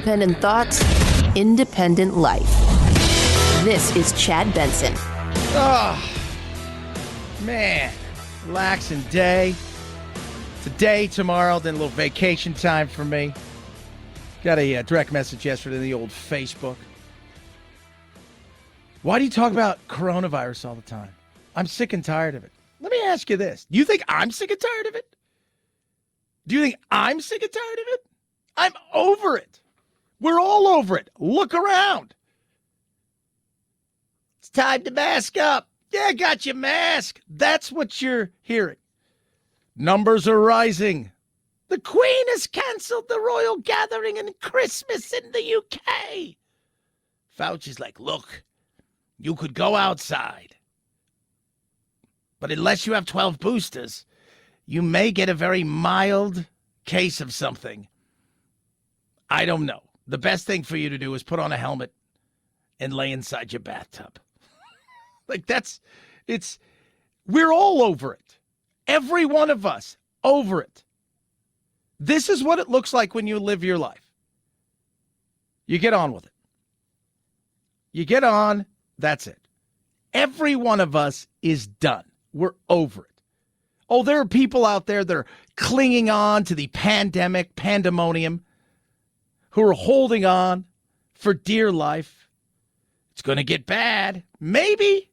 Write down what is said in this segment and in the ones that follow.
independent thoughts, independent life. This is Chad Benson. Oh, man. Relaxing day. Today, tomorrow, then a little vacation time for me. Got a direct message yesterday in the old Facebook. Why do you talk about coronavirus all the time? I'm sick and tired of it. Let me ask you this. Do you think I'm sick and tired of it? Do you think I'm sick and tired of it? I'm over it. We're all over it. Look around. It's time to mask up. Yeah, I got your mask. That's what you're hearing. Numbers are rising. The Queen has canceled the royal gathering and Christmas in the UK. Fauci's like, look, you could go outside. But unless you have 12 boosters, you may get a very mild case of something. I don't know. The best thing for you to do is put on a helmet and lay inside your bathtub. We're all over it. Every one of us over it. This is what it looks like when you live your life. You get on with it. You get on, that's it. Every one of us is done. We're over it. Oh, there are people out there that are clinging on to the pandemonium, who are holding on for dear life. It's going to get bad. Maybe.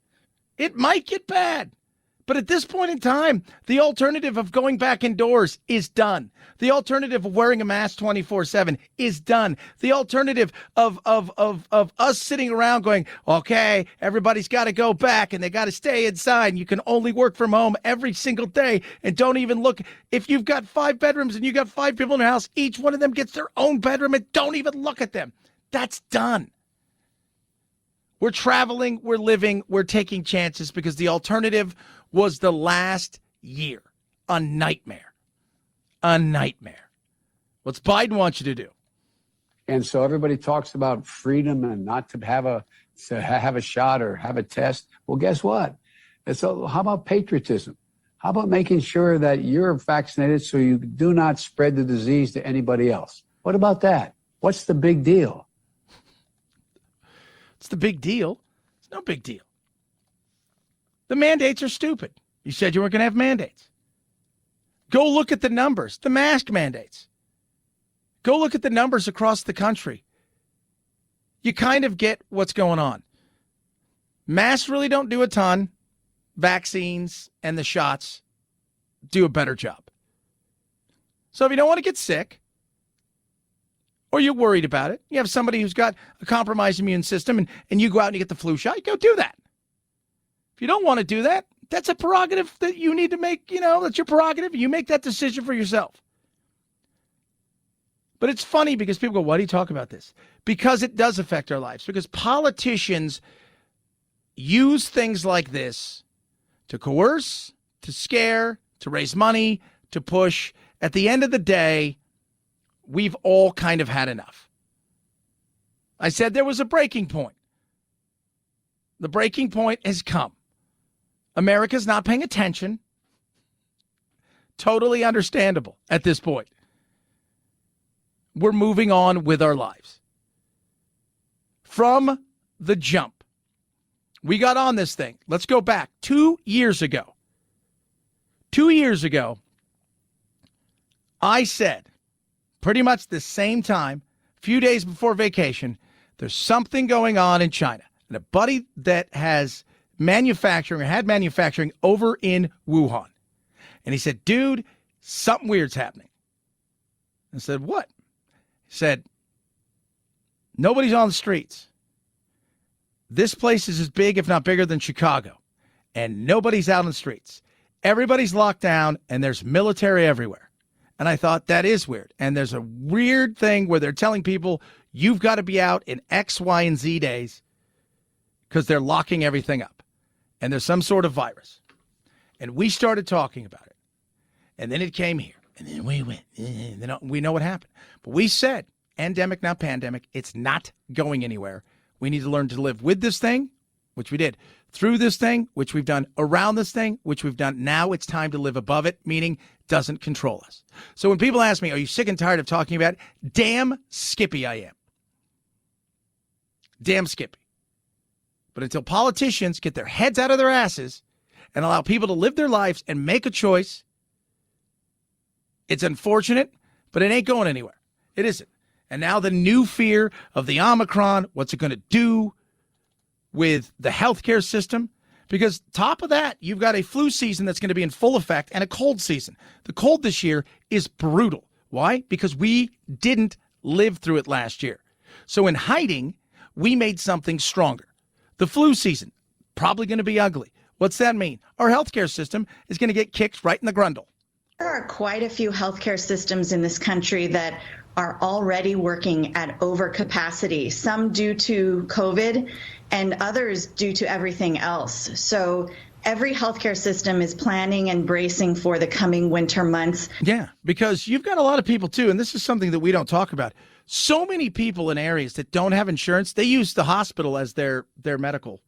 It might get bad. But at this point in time, the alternative of going back indoors is done. The alternative of wearing a mask 24/7 is done. The alternative of us sitting around going, okay, everybody's got to go back and they got to stay inside. And you can only work from home every single day and don't even look. If you've got 5 bedrooms and you got 5 people in your house, each one of them gets their own bedroom and don't even look at them. That's done. We're traveling, we're living, we're taking chances because the alternative was the last year. A nightmare. A nightmare. What's Biden want you to do? And so everybody talks about freedom and not to have a shot or have a test. Well, guess what? So how about patriotism? How about making sure that you're vaccinated so you do not spread the disease to anybody else? What about that? What's the big deal? It's the big deal. It's no big deal. The mandates are stupid. You said you weren't going to have mandates. Go look at the numbers, the mask mandates. Go look at the numbers across the country. You kind of get what's going on. Masks really don't do a ton. Vaccines and the shots do a better job. So if you don't want to get sick, or you're worried about it, you have somebody who's got a compromised immune system and you go out and you get the flu shot, you go do that. If you don't want to do that, that's a prerogative that you need to make, that's your prerogative. You make that decision for yourself. But it's funny because people go, why do you talk about this? Because it does affect our lives. Because politicians use things like this to coerce, to scare, to raise money, to push. At the end of the day, we've all kind of had enough. I said there was a breaking point. The breaking point has come. America's not paying attention. Totally understandable at this point. We're moving on with our lives. From the jump, we got on this thing. Let's go back 2 years ago. 2 years ago, I said, pretty much the same time, a few days before vacation, there's something going on in China. And a buddy that has manufacturing or had manufacturing over in Wuhan. And he said, dude, something weird's happening. I said, what? He said, nobody's on the streets. This place is as big, if not bigger, than Chicago. And nobody's out on the streets. Everybody's locked down and there's military everywhere. And I thought, that is weird. And there's a weird thing where they're telling people you've got to be out in X, Y, and Z days because they're locking everything up. And there's some sort of virus. And we started talking about it. And then it came here. And then we went. And then we know what happened. But we said, endemic, not pandemic. It's not going anywhere. We need to learn to live with this thing, which we did. Through this thing, which we've done. Around this thing, which we've done. Now it's time to live above it, meaning doesn't control us. So when people ask me, are you sick and tired of talking about it? Damn Skippy I am. Damn skippy. But until politicians get their heads out of their asses and allow people to live their lives and make a choice, it's unfortunate, but it ain't going anywhere. It isn't. And now the new fear of the Omicron, what's it going to do with the healthcare system? Because top of that, you've got a flu season that's going to be in full effect and a cold season. The cold this year is brutal. Why? Because we didn't live through it last year. So in hiding, we made something stronger. The flu season, probably going to be ugly. What's that mean? Our healthcare system is going to get kicked right in the grundle. There are quite a few healthcare systems in this country that are already working at overcapacity, some due to COVID and others due to everything else. So every healthcare system is planning and bracing for the coming winter months. Yeah, because you've got a lot of people, too, and this is something that we don't talk about. So many people in areas that don't have insurance, they use the hospital as their medical.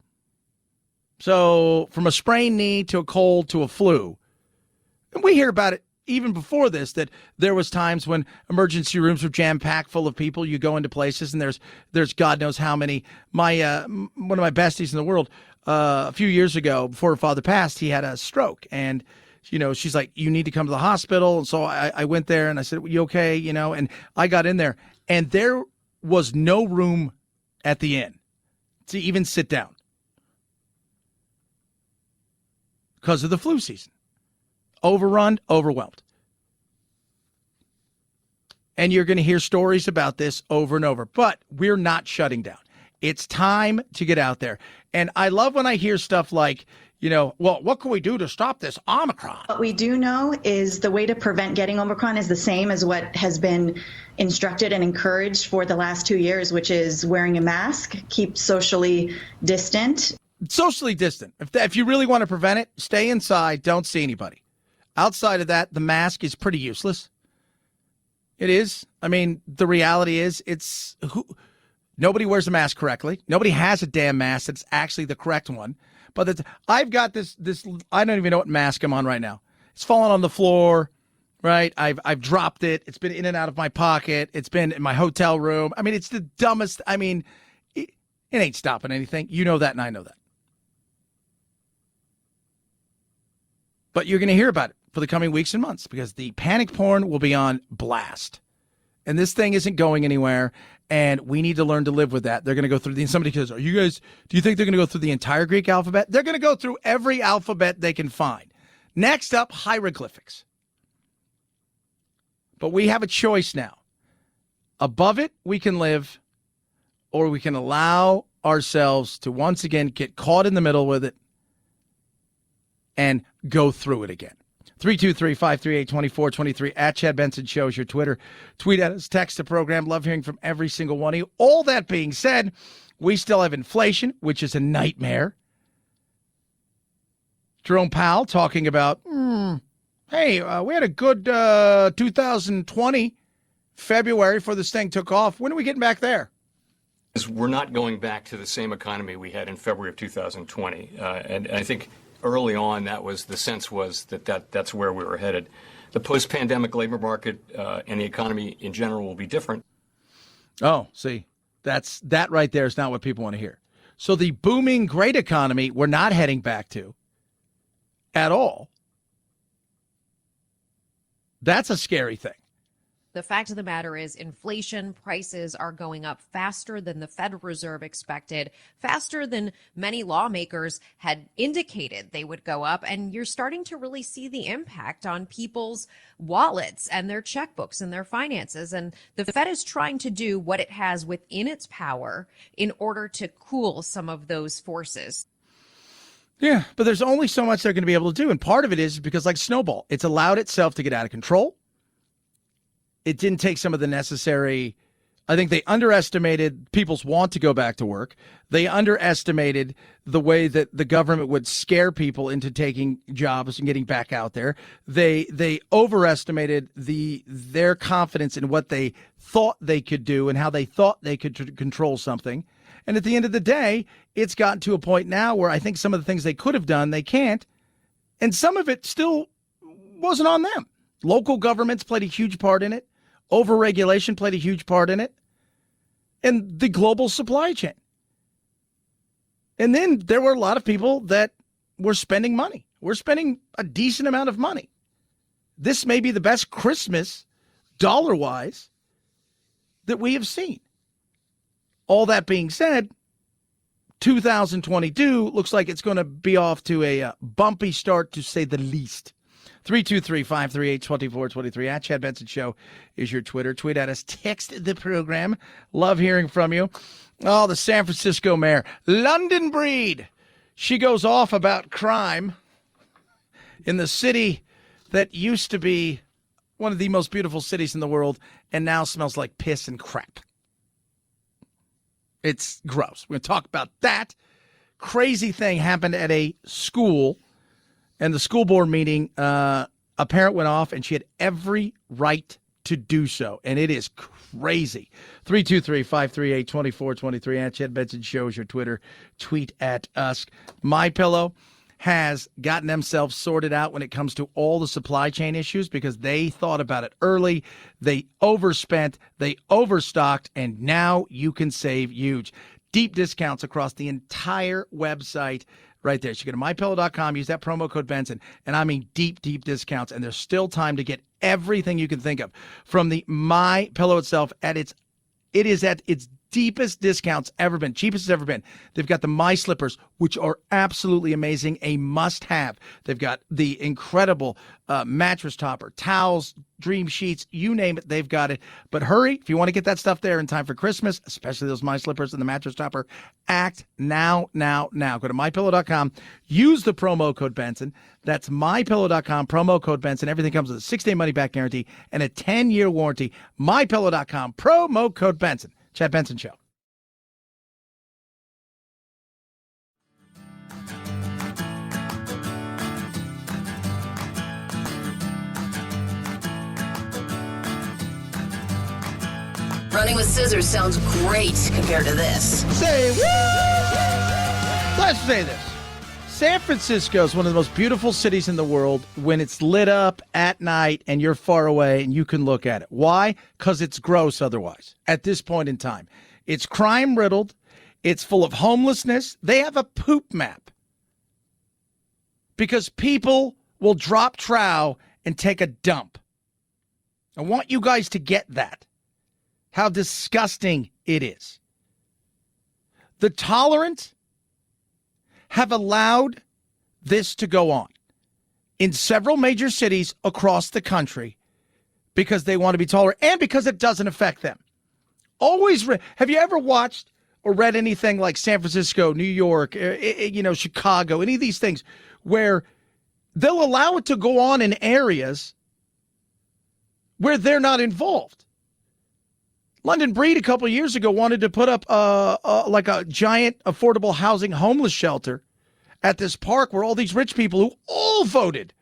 So from a sprained knee to a cold to a flu, and we hear about it even before this, that there was times when emergency rooms were jam-packed full of people. You go into places and there's God knows how many. My one of my besties in the world, a few years ago, before her father passed, he had a stroke. And, she's like, you need to come to the hospital. And so I went there and I said, you okay? And I got in there and there was no room at the inn to even sit down because of the flu season. Overrun, overwhelmed. And you're going to hear stories about this over and over. But we're not shutting down. It's time to get out there. And I love when I hear stuff like, well, what can we do to stop this Omicron? What we do know is the way to prevent getting Omicron is the same as what has been instructed and encouraged for the last 2 years, which is wearing a mask, keep socially distant. Socially distant. If you really want to prevent it, stay inside, don't see anybody. Outside of that, the mask is pretty useless. It is. I mean, the reality is nobody wears a mask correctly. Nobody has a damn mask that's actually the correct one. But I've got this, I don't even know what mask I'm on right now. It's fallen on the floor, right? I've dropped it. It's been in and out of my pocket. It's been in my hotel room. I mean, it's the dumbest. I mean, it ain't stopping anything. You know that and I know that. But you're going to hear about it for the coming weeks and months because the panic porn will be on blast. And this thing isn't going anywhere, and we need to learn to live with that. They're going to go through somebody goes, do you think they're going to go through the entire Greek alphabet? They're going to go through every alphabet they can find. Next up, hieroglyphics. But we have a choice now. Above it, we can live, or we can allow ourselves to once again get caught in the middle with it and go through it again. 323-538-2423 at Chad Benson Show is your Twitter. Tweet at us, text the program. Love hearing from every single one of you. All that being said, we still have inflation, which is a nightmare. Jerome Powell talking about, hey, we had a good 2020 February before this thing took off. When are we getting back there? We're not going back to the same economy we had in February of 2020. And I think early on, the sense was that's where we were headed. The post-pandemic labor market and the economy in general will be different. Oh, see, that right there is not what people want to hear. So the booming great economy we're not heading back to at all. That's a scary thing. The fact of the matter is inflation prices are going up faster than the Federal Reserve expected, faster than many lawmakers had indicated they would go up. And you're starting to really see the impact on people's wallets and their checkbooks and their finances. And the Fed is trying to do what it has within its power in order to cool some of those forces. Yeah, but there's only so much they're going to be able to do. And part of it is because, like Snowball, it's allowed itself to get out of control. It didn't take some of the necessary, I think they underestimated people's want to go back to work. They underestimated the way that the government would scare people into taking jobs and getting back out there. They overestimated their confidence in what they thought they could do and how they thought they could control something. And at the end of the day, it's gotten to a point now where I think some of the things they could have done, they can't. And some of it still wasn't on them. Local governments played a huge part in it. Overregulation played a huge part in it. And the global supply chain. And then there were a lot of people that were spending money. We're spending a decent amount of money. This may be the best Christmas, dollar-wise, that we have seen. All that being said, 2022 looks like it's going to be off to a bumpy start, to say the least. 323-538-2423 at Chad Benson Show is your Twitter. Tweet at us. Text the program. Love hearing from you. Oh, the San Francisco mayor, London Breed. She goes off about crime in the city that used to be one of the most beautiful cities in the world and now smells like piss and crap. It's gross. We're going to talk about that. Crazy thing happened at a school, and the school board meeting, a parent went off, and she had every right to do so, and it is crazy. 323-538-2423 at Chad Benson Show is your Twitter. Tweet at us. MyPillow has gotten themselves sorted out when it comes to all the supply chain issues because they thought about it early. They overspent, they overstocked, and now you can save huge. Deep discounts across the entire website right there. So you go to mypillow.com, use that promo code Benson, and I mean deep, deep discounts. And there's still time to get everything you can think of from the MyPillow itself it is at its deepest discounts ever been, cheapest it's ever been. They've got the My Slippers, which are absolutely amazing, a must-have. They've got the incredible mattress topper, towels, dream sheets, you name it, they've got it. But hurry, if you want to get that stuff there in time for Christmas, especially those My Slippers and the mattress topper, act now. Go to mypillow.com, use the promo code Benson. That's mypillow.com, promo code Benson. Everything comes with a 6-day money-back guarantee and a 10-year warranty. Mypillow.com, promo code Benson. Chad Benson Show. Running with scissors sounds great compared to this. Say what? Let's say this. San Francisco is one of the most beautiful cities in the world when it's lit up at night and you're far away and you can look at it. Why? Because it's gross otherwise at this point in time. It's crime-riddled. It's full of homelessness. They have a poop map because people will drop trow and take a dump. I want you guys to get that, how disgusting it is. The tolerant have allowed this to go on in several major cities across the country because they want to be tolerant and because it doesn't affect them. Have you ever watched or read anything like San Francisco, New York, Chicago, any of these things where they'll allow it to go on in areas where they're not involved? London Breed a couple of years ago wanted to put up like a giant affordable housing homeless shelter at this park where all these rich people who all voted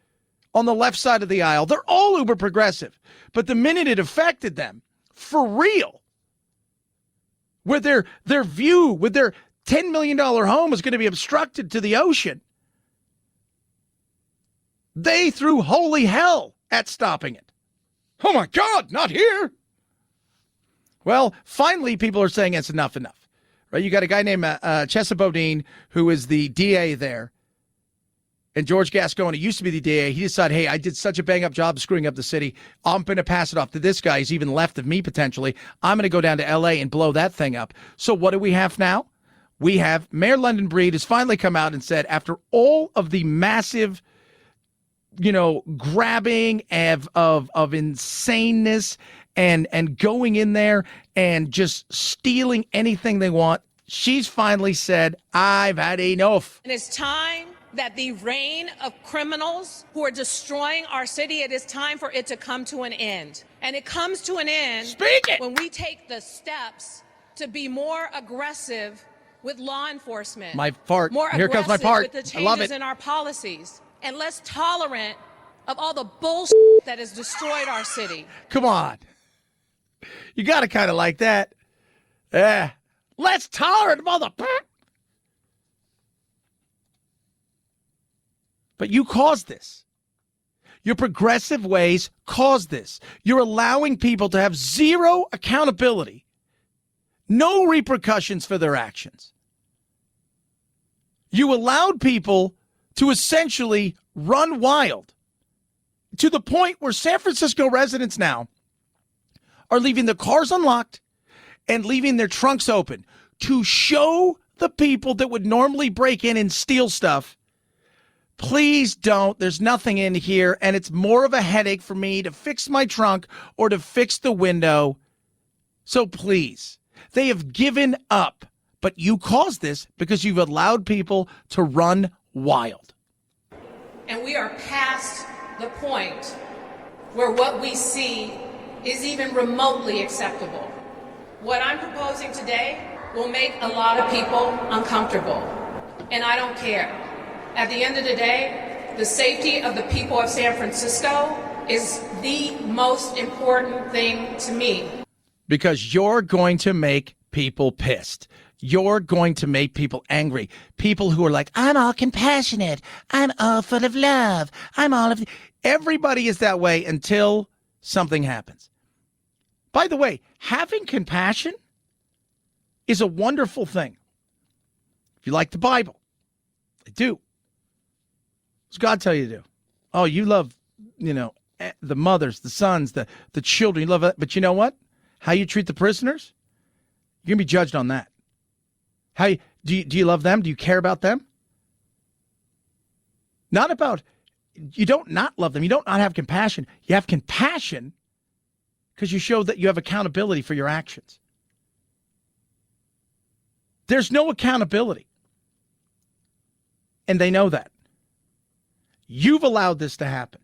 on the left side of the aisle, they're all uber progressive. But the minute it affected them, for real, where their view with their $10 million home is going to be obstructed to the ocean, they threw holy hell at stopping it. Oh my God, not here. Well, finally, people are saying it's enough. Right? You got a guy named Chesa Bodine, who is the DA there. And George Gascon, who used to be the DA, he decided, hey, I did such a bang-up job screwing up the city. I'm going to pass it off to this guy. He's even left of me, potentially. I'm going to go down to L.A. and blow that thing up. So what do we have now? We have Mayor London Breed has finally come out and said, after all of the massive, grabbing of insaneness and going in there and just stealing anything they want, she's finally said, I've had enough. And it's time that the reign of criminals who are destroying our city, it is time for it to come to an end. And it comes to an end when we take the steps to be more aggressive with law enforcement. My fart. More Here comes my part. With the I love changes it. in our policies, and less tolerant of all the bullshit that has destroyed our city. Come on. You got to kind of like that. Less tolerant, mother. But you caused this. Your progressive ways caused this. You're allowing people to have zero accountability, no repercussions for their actions. You allowed people to essentially run wild to the point where San Francisco residents now are leaving their cars unlocked and leaving their trunks open to show the people that would normally break in and steal stuff, please don't. There's nothing in here, and it's more of a headache for me to fix my trunk or to fix the window. So please, they have given up. But you caused this because you've allowed people to run wild. And we are past the point where what we see is even remotely acceptable. What I'm proposing today will make a lot of people uncomfortable, and I don't care. At the end of the day, the safety of the people of San Francisco is the most important thing to me. Because you're going to make people pissed. You're going to make people angry. People who are like, I'm all compassionate. I'm all full of love. I'm all of... Everybody is that way until something happens. By the way, having compassion is a wonderful thing. If you like the Bible, I do. What does God tell you to do? Oh, you love, the mothers, the sons, the children. You love it. But you know what? How you treat the prisoners, you're going to be judged on that. Do you love them? Do you care about them? Not about, you don't not love them. You don't not have compassion. You have compassion because you show that you have accountability for your actions. There's no accountability. And they know that. You've allowed this to happen.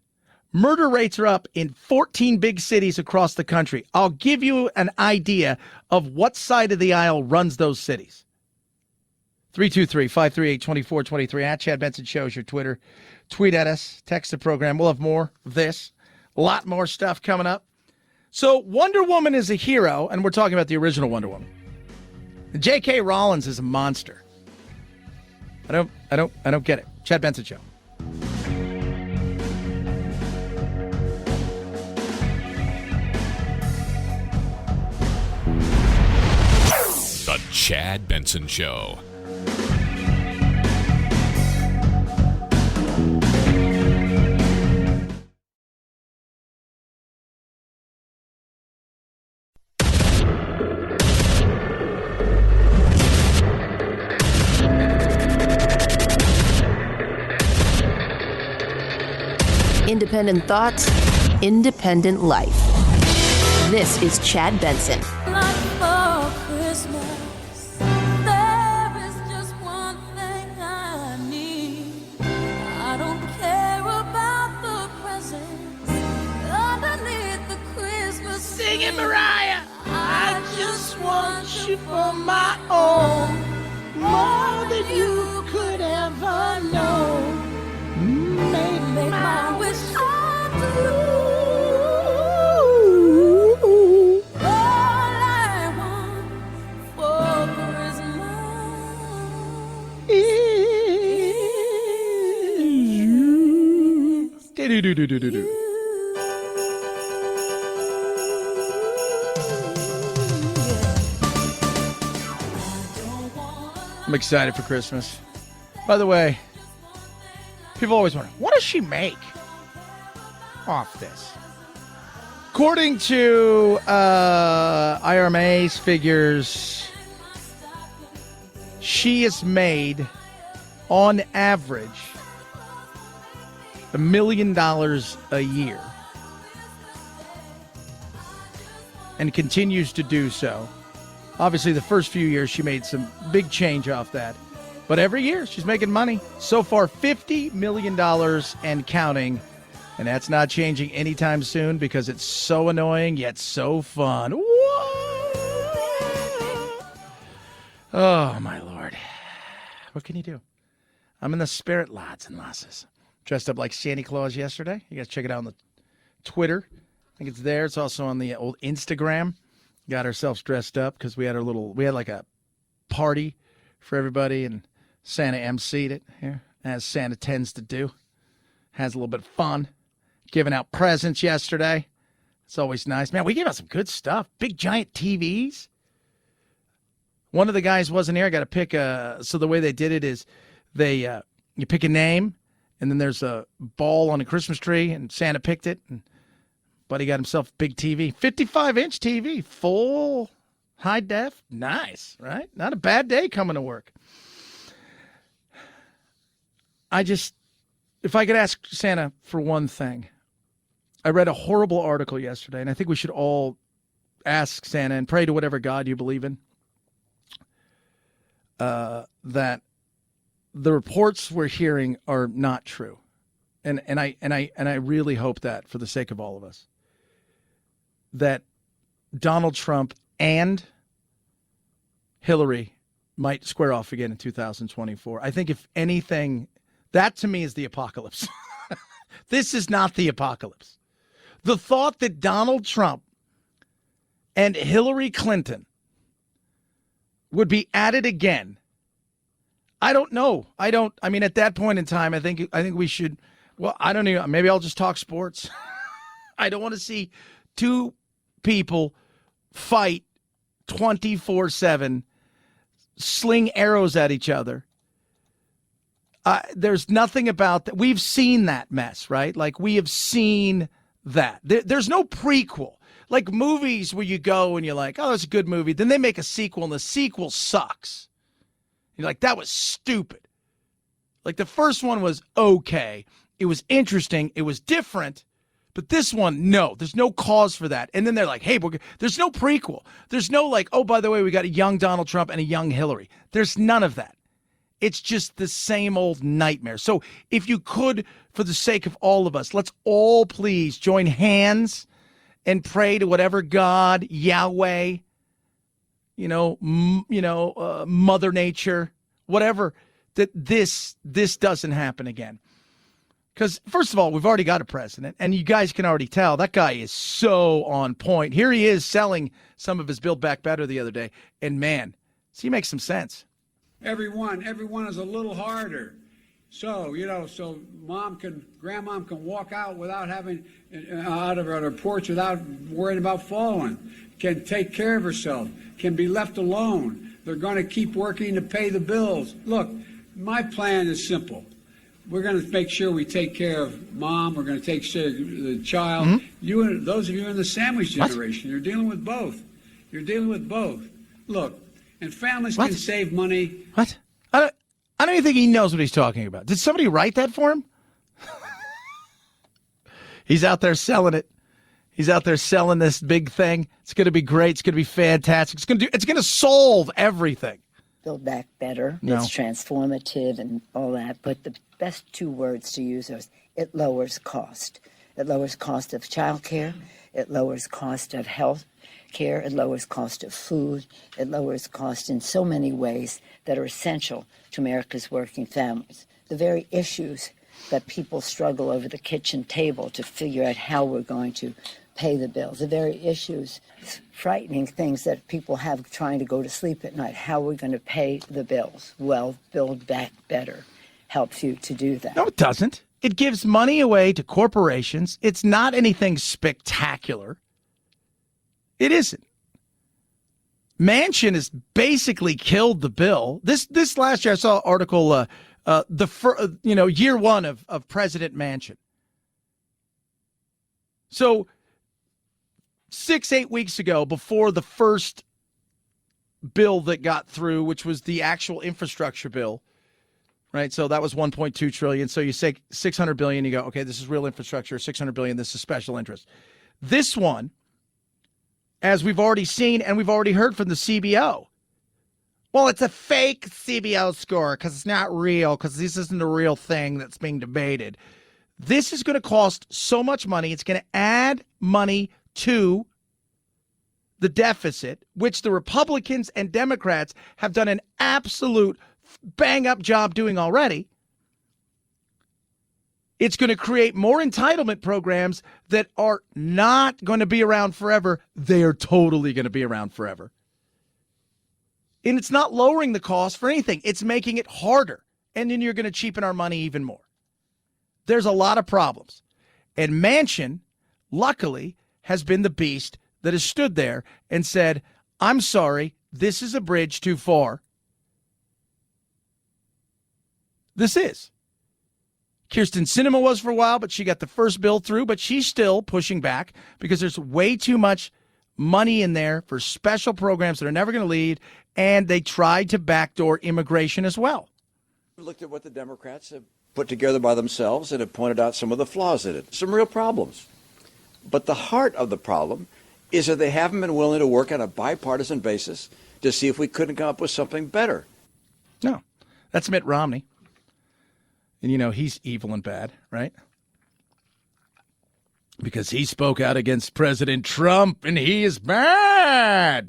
Murder rates are up in 14 big cities across the country. I'll give you an idea of what side of the aisle runs those cities. 323-538-2423 at Chad Benson Show is your Twitter. Tweet at us. Text the program. We'll have more of this. A lot more stuff coming up. So Wonder Woman is a hero, and we're talking about the original Wonder Woman. J.K. Rollins is a monster. I don't get it. Chad Benson Show. The Chad Benson Show. Independent thoughts, independent life. This is Chad Benson. Singing Mariah, I just want you for my own, more than you could ever know. Make my wish come true. All I want for Christmas is you. I'm excited for Christmas. By the way, people always wonder, what does she make off this? According to IRMA's figures, she has made, on average, $1 million a year. And continues to do so. Obviously, the first few years, she made some big change off that. But every year, she's making money. So far, $50 million and counting. And that's not changing anytime soon because it's so annoying, yet so fun. Whoa! Oh, my Lord. What can you do? I'm in the spirit, lads and lasses. Dressed up like Santa Claus yesterday. You guys check it out on the Twitter. I think it's there. It's also on the old Instagram. Got ourselves dressed up because we had like a party for everybody, and Santa emceed it here, as Santa tends to do. Has a little bit of fun. Giving out presents yesterday. It's always nice. Man, we gave out some good stuff. Big giant TVs. One of the guys wasn't here. I got to pick so the way they did it is you pick a name, and then there's a ball on a Christmas tree, and Santa picked it, and Buddy got himself a big TV, 55-inch TV, full high def, nice, right? Not a bad day coming to work. If I could ask Santa for one thing, I read a horrible article yesterday, and I think we should all ask Santa and pray to whatever God you believe in, that the reports we're hearing are not true. And I really hope that, for the sake of all of us, that Donald Trump and Hillary might square off again in 2024. I think if anything, that to me is the apocalypse. This is not the apocalypse. The thought that Donald Trump and Hillary Clinton would be at it again, I don't know. I mean, at that point in time, I think we should, well, I don't know. Maybe I'll just talk sports. I don't want to see two people fight 24/7, sling arrows at each other. There's nothing about that. We've seen that mess, right? Like, we have seen that. There's no prequel. Like movies where you go and you're like, oh, that's a good movie. Then they make a sequel, and the sequel sucks. You're like, that was stupid. Like, the first one was okay. It was interesting. It was different. But this one, no, there's no cause for that. And then they're like, hey, there's no prequel. There's no like, oh, by the way, we got a young Donald Trump and a young Hillary. There's none of that. It's just the same old nightmare. So if you could, for the sake of all of us, let's all please join hands and pray to whatever God, Yahweh, Mother Nature, whatever, that this doesn't happen again. Because, first of all, we've already got a president, and you guys can already tell that guy is so on point. Here he is selling some of his Build Back Better the other day, and man, he makes some sense. Everyone is a little harder. So, so grandmom can walk out without having, out of her porch without worrying about falling, can take care of herself, can be left alone. They're going to keep working to pay the bills. Look, my plan is simple. We're going to make sure we take care of mom. We're going to take care of the child. Mm-hmm. Those of you in the sandwich generation, you're dealing with both. Look, and families can save money. What? I don't even think he knows what he's talking about. Did somebody write that for him? He's out there selling it. He's out there selling this big thing. It's going to be great. It's going to be fantastic. It's going to solve everything. Build Back Better. No. It's transformative and all that. But the best two words to use are it lowers cost. It lowers cost of child care. It lowers cost of health care. It lowers cost of food. It lowers cost in so many ways that are essential to America's working families. The very issues that people struggle over the kitchen table to figure out how we're going to pay the bills, the very issues, frightening things that people have trying to go to sleep at night, how we're going to pay the bills. Well, Build Back Better helps you to do that. No, it doesn't. It gives money away to corporations. It's not anything spectacular. It isn't. Manchin has basically killed the bill. This last year, I saw an article, year one of President Manchin. So 6-8 weeks ago, before the first bill that got through, which was the actual infrastructure bill, right? So that was $1.2 trillion. So you say $600 billion, you go, okay, this is real infrastructure. $600 billion, this is special interest. This one, as we've already seen and we've already heard from the CBO, well, it's a fake CBO score because it's not real, because this isn't a real thing that's being debated. This is going to cost so much money. It's going to add money to the deficit, which the Republicans and Democrats have done an absolute bang-up job doing already. It's going to create more entitlement programs that are not going to be around forever. They are totally going to be around forever. And it's not lowering the cost for anything. It's making it harder. And then you're going to cheapen our money even more. There's a lot of problems. And Manchin, luckily, has been the beast that has stood there and said, I'm sorry, this is a bridge too far. This is. Kirsten Sinema was for a while, but she got the first bill through, but she's still pushing back because there's way too much money in there for special programs that are never going to lead, and they tried to backdoor immigration as well. We looked at what the Democrats have put together by themselves and have pointed out some of the flaws in it, some real problems. But the heart of the problem is that they haven't been willing to work on a bipartisan basis to see if we couldn't come up with something better. No, that's Mitt Romney. And, you know, he's evil and bad, right? Because he spoke out against President Trump, and he is mad.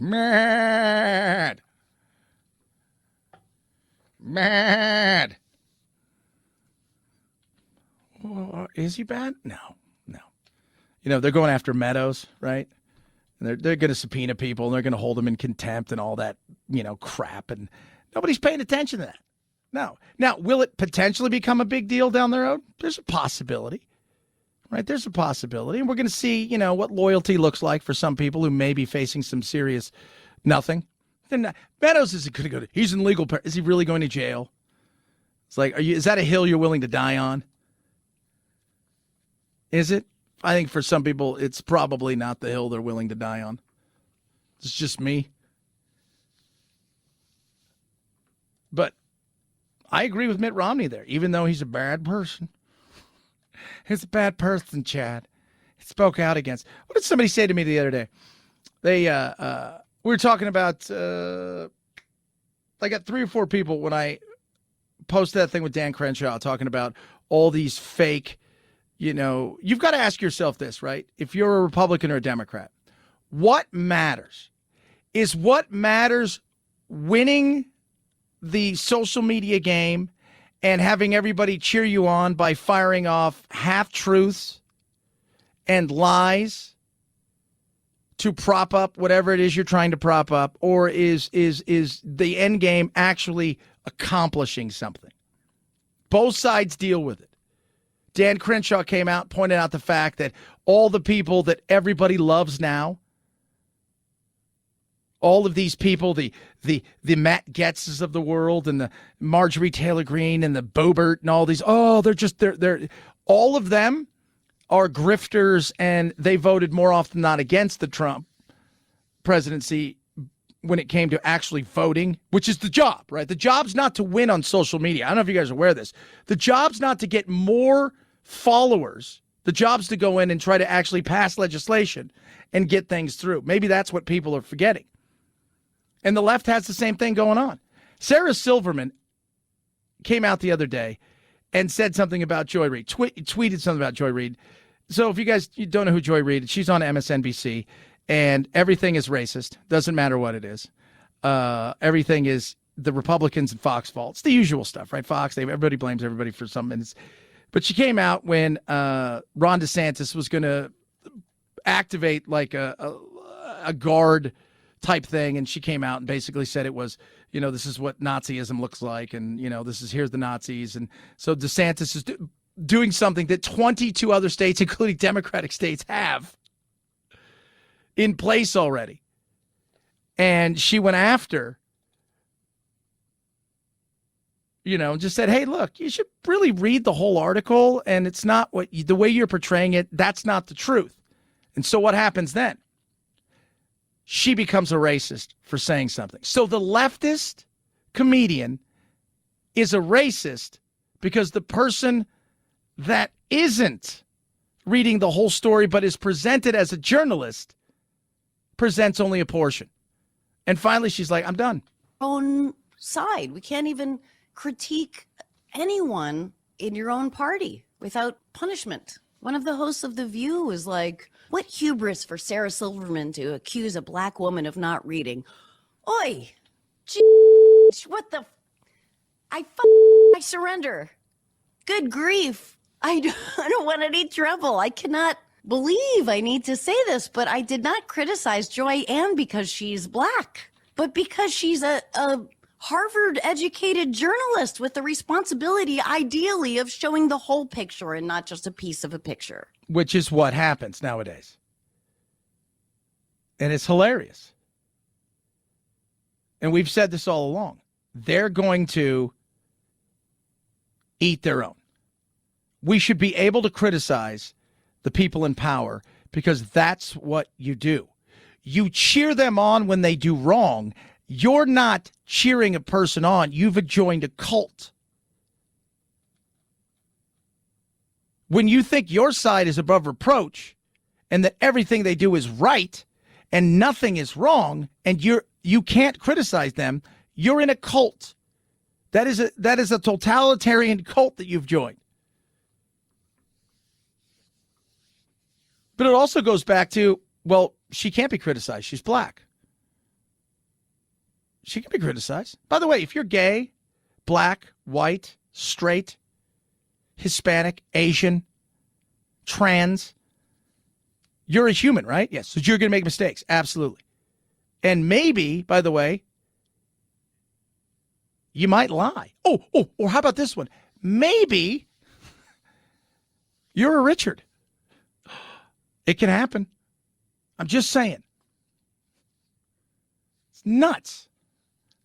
Oh, is he bad? No. You know, they're going after Meadows, right? And they're going to subpoena people, and they're going to hold them in contempt and all that, you know, crap. And nobody's paying attention to that. No. Now, will it potentially become a big deal down the road? There's a possibility, right? There's a possibility. And we're going to see, you know, what loyalty looks like for some people who may be facing some serious nothing. Then Meadows isn't going to go to, he's in legal, is he really going to jail? It's like, is that a hill you're willing to die on? Is it? I think for some people, it's probably not the hill they're willing to die on. It's just me. But I agree with Mitt Romney there, even though he's a bad person. He's a bad person, Chad. He spoke out against. What did somebody say to me the other day? We were talking about, I got 3 or 4 people when I posted that thing with Dan Crenshaw talking about all these fake, you know, you've got to ask yourself this, right? If you're a Republican or a Democrat, what matters? Is what matters winning the social media game and having everybody cheer you on by firing off half-truths and lies to prop up whatever it is you're trying to prop up, or is the end game actually accomplishing something? Both sides deal with it. Dan Crenshaw came out and pointed out the fact that all the people that everybody loves now, all of these people, the Matt Getzes of the world and the Marjorie Taylor Greene and the Boebert and all these, they're all of them are grifters, and they voted more often than not against the Trump presidency when it came to actually voting, which is the job, right? The job's not to win on social media. I don't know if you guys are aware of this. The job's not to get more followers. The job's to go in and try to actually pass legislation and get things through. Maybe that's what people are forgetting. And the left has the same thing going on. Sarah Silverman came out the other day and said something about Joy Reid, tweeted something about Joy Reid. So if you don't know who Joy Reid is, she's on MSNBC, and everything is racist. Doesn't matter what it is. Everything is the Republicans and Fox fault. It's the usual stuff, right? Fox, everybody blames everybody for something. But she came out when Ron DeSantis was going to activate like a guard type thing, and she came out and basically said it was, you know, this is what Nazism looks like, and, you know, here's the Nazis. And so DeSantis is doing something that 22 other states, including Democratic states, have in place already. And she went after, you know, just said, hey, look, you should really read the whole article, and it's not the way you're portraying it, that's not the truth. And so what happens then? She becomes a racist for saying something. So the leftist comedian is a racist because the person that isn't reading the whole story but is presented as a journalist presents only a portion. And finally, she's like, I'm done. Own side. We can't even critique anyone in your own party without punishment. One of the hosts of The View was like, what hubris for Sarah Silverman to accuse a black woman of not reading. Oi, what the? I surrender. Good grief. I don't want any trouble. I cannot believe I need to say this, but I did not criticize Joy Ann because she's black, but because she's a Harvard-educated journalist with the responsibility, ideally, of showing the whole picture and not just a piece of a picture. Which is what happens nowadays. And it's hilarious. And we've said this all along. They're going to eat their own. We should be able to criticize the people in power because that's what you do. You cheer them on when they do wrong. You're not cheering a person on. You've joined a cult. When you think your side is above reproach and that everything they do is right and nothing is wrong and you can't criticize them, you're in a cult. That is a totalitarian cult that you've joined. But it also goes back to, well, she can't be criticized. She's black. She can be criticized. By the way, if you're gay, black, white, straight, Hispanic, Asian, trans, you're a human, right? Yes. So you're going to make mistakes. Absolutely. And maybe, by the way, you might lie. Or how about this one? Maybe you're a Richard. It can happen. I'm just saying. It's nuts.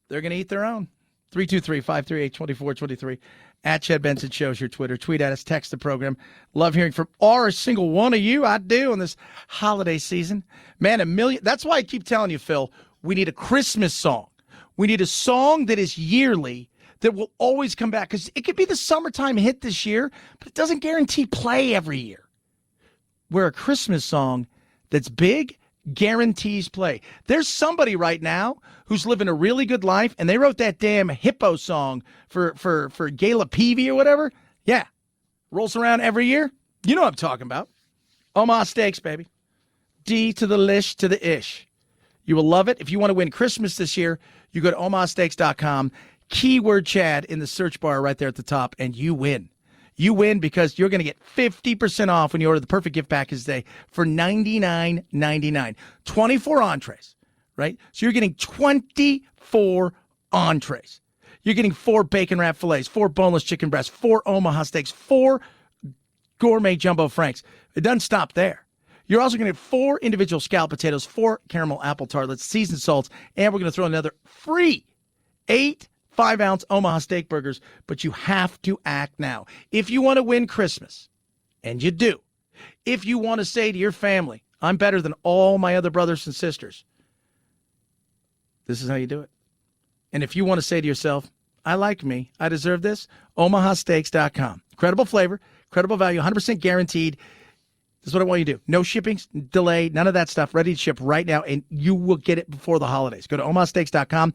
They're going to eat their own. 323-538-2423. At Chad Benson Show's your Twitter. Tweet at us. Text the program. Love hearing from every single one of you. I do on this holiday season. Man, a million. That's why I keep telling you, Phil, we need a Christmas song. We need a song that is yearly that will always come back. Because it could be the summertime hit this year, but it doesn't guarantee play every year. Where a Christmas song that's big guarantees play. There's somebody right now who's living a really good life, and they wrote that damn hippo song for Gayla Peavy or whatever. Yeah. Rolls around every year. You know what I'm talking about. Omaha Steaks, baby. D to the lish to the ish. You will love it. If you want to win Christmas this year, you go to omahasteaks.com, keyword Chad in the search bar right there at the top, and you win. You win because you're going to get 50% off when you order the perfect gift package today for $99.99. 24 entrees, right? So you're getting 24 entrees. You're getting 4 bacon wrap fillets, 4 boneless chicken breasts, 4 Omaha steaks, 4 gourmet jumbo franks. It doesn't stop there. You're also going to get 4 individual scalloped potatoes, 4 caramel apple tartlets, seasoned salts, and we're going to throw another free 8 5-ounce Omaha steak burgers, but you have to act now. If you want to win Christmas, and you do, if you want to say to your family, I'm better than all my other brothers and sisters, this is how you do it. And if you want to say to yourself, I like me, I deserve this, omahasteaks.com. Credible flavor, credible value, 100% guaranteed. This is what I want you to do. No shipping, delay, none of that stuff. Ready to ship right now, and you will get it before the holidays. Go to omahasteaks.com.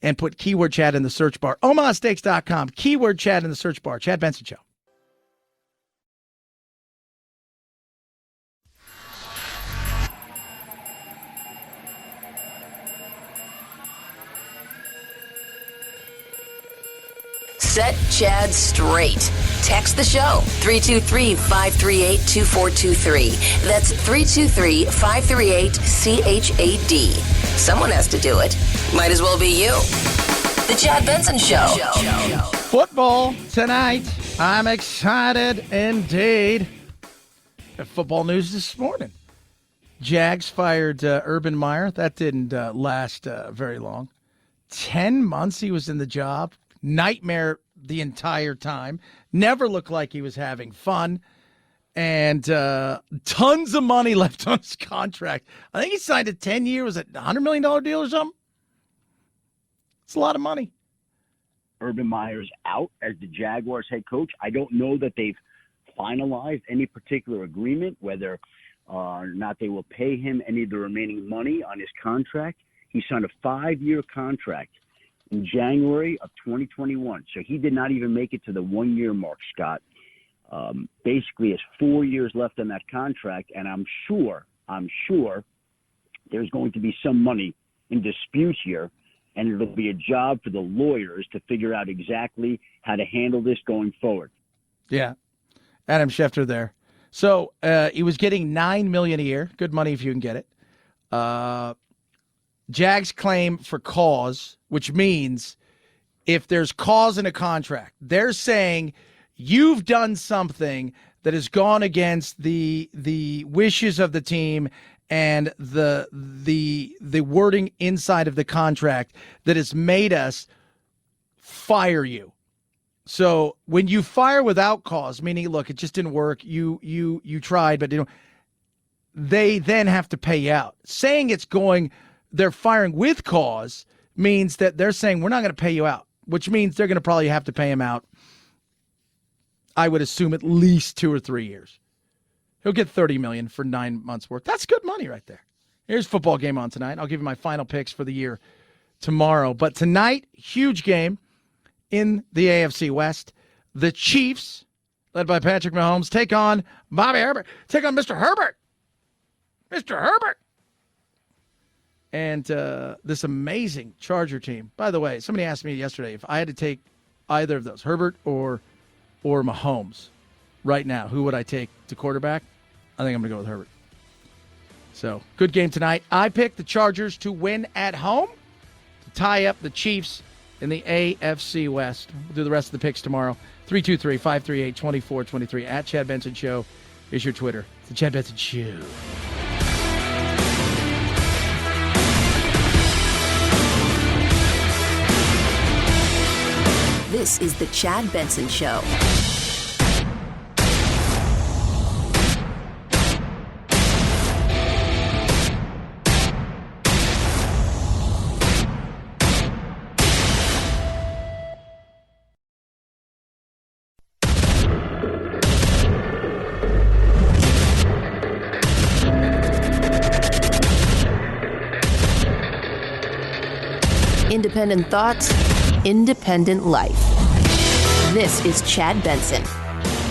and put keyword Chad in the search bar. omahasteaks.com, keyword Chad in the search bar. Chad Benson Show. Set Chad straight. Text the show, 323-538-2423. That's 323-538-CHAD. Someone has to do it. Might as well be you. The Chad Benson Show. Football tonight. I'm excited indeed. Football news this morning. Jags fired Urban Meyer. That didn't last very long. 10 months he was in the job. Nightmare the entire time. Never looked like he was having fun. And tons of money left on his contract. I think he signed a 10-year, was it $100 million deal or something? It's a lot of money. Urban Meyer's out as the Jaguars head coach. I don't know that they've finalized any particular agreement, whether or not they will pay him any of the remaining money on his contract. He signed a 5-year contract in January of 2021. So he did not even make it to the 1-year mark, Scott. Basically has 4 years left on that contract, and I'm sure there's going to be some money in dispute here, and it'll be a job for the lawyers to figure out exactly how to handle this going forward. Yeah, Adam Schefter there. So he was getting $9 million a year. Good money if you can get it. Jags claim for cause, which means if there's cause in a contract, they're saying you've done something that has gone against the wishes of the team and the wording inside of the contract that has made us fire you. So when you fire without cause, meaning, look, it just didn't work. You tried, but they then have to pay you out. Saying they're firing with cause means that they're saying we're not going to pay you out, which means they're going to probably have to pay him out. I would assume at least 2 or 3 years. He'll get $30 million for 9 months' work. That's good money right there. Here's football game on tonight. I'll give you my final picks for the year tomorrow. But tonight, huge game in the AFC West. The Chiefs, led by Patrick Mahomes, take on Bobby Herbert. Take on Mr. Herbert. Mr. Herbert. And this amazing Charger team. By the way, somebody asked me yesterday if I had to take either of those, Herbert or Mahomes, right now, who would I take to quarterback? I think I'm going to go with Herbert. So, good game tonight. I picked the Chargers to win at home to tie up the Chiefs in the AFC West. We'll do the rest of the picks tomorrow. 323-538-2423 at Chad Benson Show is your Twitter. It's the Chad Benson Show. This is the Chad Benson Show. Independent thoughts, independent life. This is Chad Benson.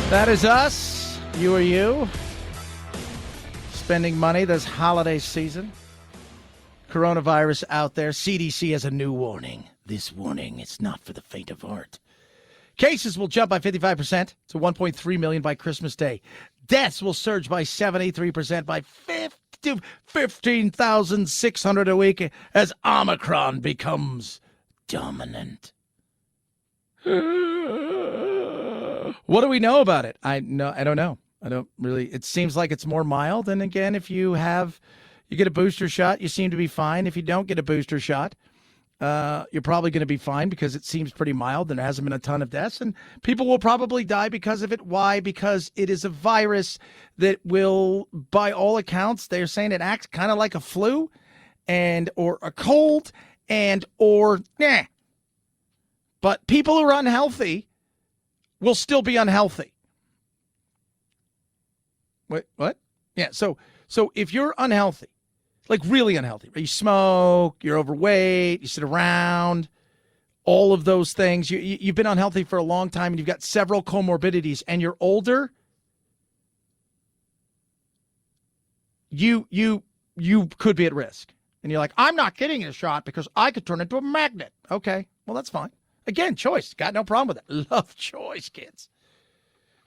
That is us. You are you. Spending money this holiday season. Coronavirus out there. CDC has a new warning. This warning is not for the faint of heart. Cases will jump by 55% to 1.3 million by Christmas Day. Deaths will surge by 73% by 15,600 a week as Omicron becomes dominant. What do we know about it? I don't know. I don't really. It seems like it's more mild. And again, if you get a booster shot, you seem to be fine. If you don't get a booster shot, you're probably going to be fine because it seems pretty mild and there hasn't been a ton of deaths. And people will probably die because of it. Why? Because it is a virus that will, by all accounts, they're saying it acts kind of like a flu or a cold But people who are unhealthy will still be unhealthy. Wait, what? Yeah, so if you're unhealthy, like really unhealthy, you smoke, you're overweight, you sit around, all of those things, you've been unhealthy for a long time and you've got several comorbidities and you're older, you could be at risk. And you're like, I'm not getting a shot because I could turn into a magnet. Okay, well, that's fine. Again, choice. Got no problem with it. Love choice, kids.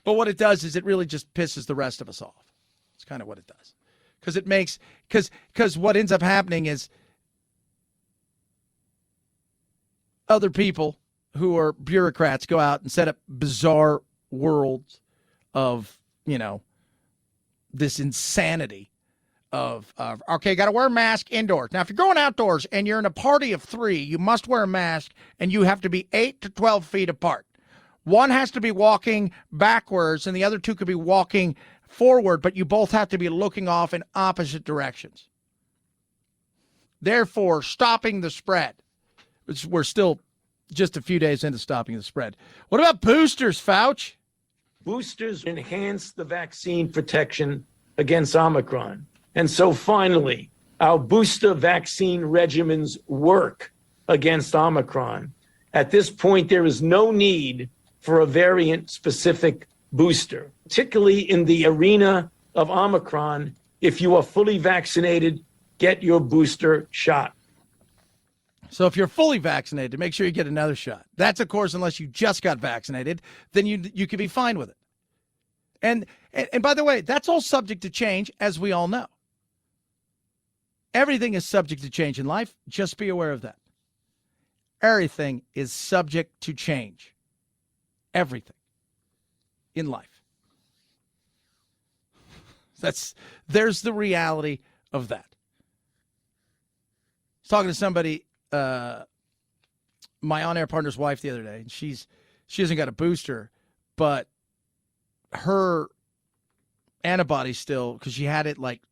But what it does is it really just pisses the rest of us off. It's kind of what it does. Because what ends up happening is other people who are bureaucrats go out and set up bizarre worlds of, this insanity of okay, got to wear a mask indoors. Now, if you're going outdoors and you're in a party of 3, you must wear a mask and you have to be 8 to 12 feet apart. One has to be walking backwards and the other 2 could be walking forward, but you both have to be looking off in opposite directions. Therefore, stopping the spread. We're still just a few days into stopping the spread. What about boosters, Fauci? Boosters enhance the vaccine protection against Omicron. And so finally, our booster vaccine regimens work against Omicron. At this point, there is no need for a variant-specific booster, particularly in the arena of Omicron. If you are fully vaccinated, get your booster shot. So if you're fully vaccinated, make sure you get another shot. That's, of course, unless you just got vaccinated, then you could be fine with it. And by the way, that's all subject to change, as we all know. Everything is subject to change in life. Just be aware of that. Everything is subject to change. Everything in life. There's the reality of that. I was talking to somebody, my on-air partner's wife the other day, and she's she hasn't got a booster, but her antibodies still, because she had it like,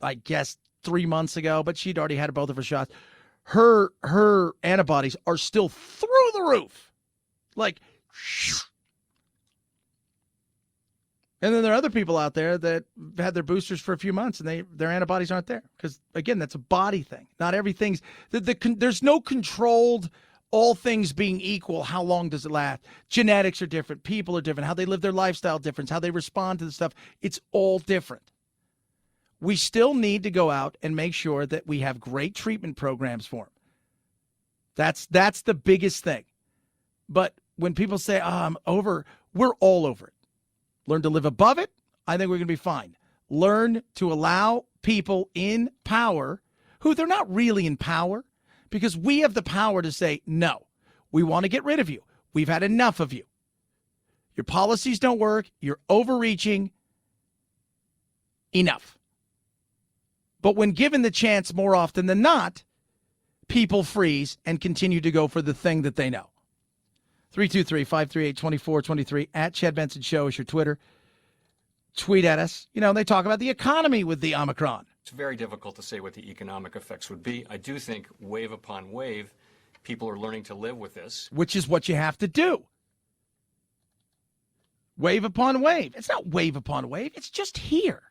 I guess 3 months ago, but she'd already had both of her shots. Her antibodies are still through the roof. Like, and then there are other people out there that had their boosters for a few months and their antibodies aren't there. Because, again, that's a body thing. Not everything's, there's no controlled, all things being equal, how long does it last? Genetics are different. People are different. How they live their lifestyle different. How they respond to the stuff. It's all different. We still need to go out and make sure that we have great treatment programs for them. That's the biggest thing. But when people say, I'm over, we're all over it. Learn to live above it. I think we're going to be fine. Learn to allow people in power who they're not really in power, because we have the power to say, no, we want to get rid of you. We've had enough of you. Your policies don't work. You're overreaching. Enough. But when given the chance, more often than not, people freeze and continue to go for the thing that they know. 323-538-2423 at Chad Benson Show is your Twitter. Tweet at us. You know, they talk about the economy with the Omicron. It's very difficult to say what the economic effects would be. I do think wave upon wave, people are learning to live with this. Which is what you have to do. Wave upon wave. It's not wave upon wave. It's just here.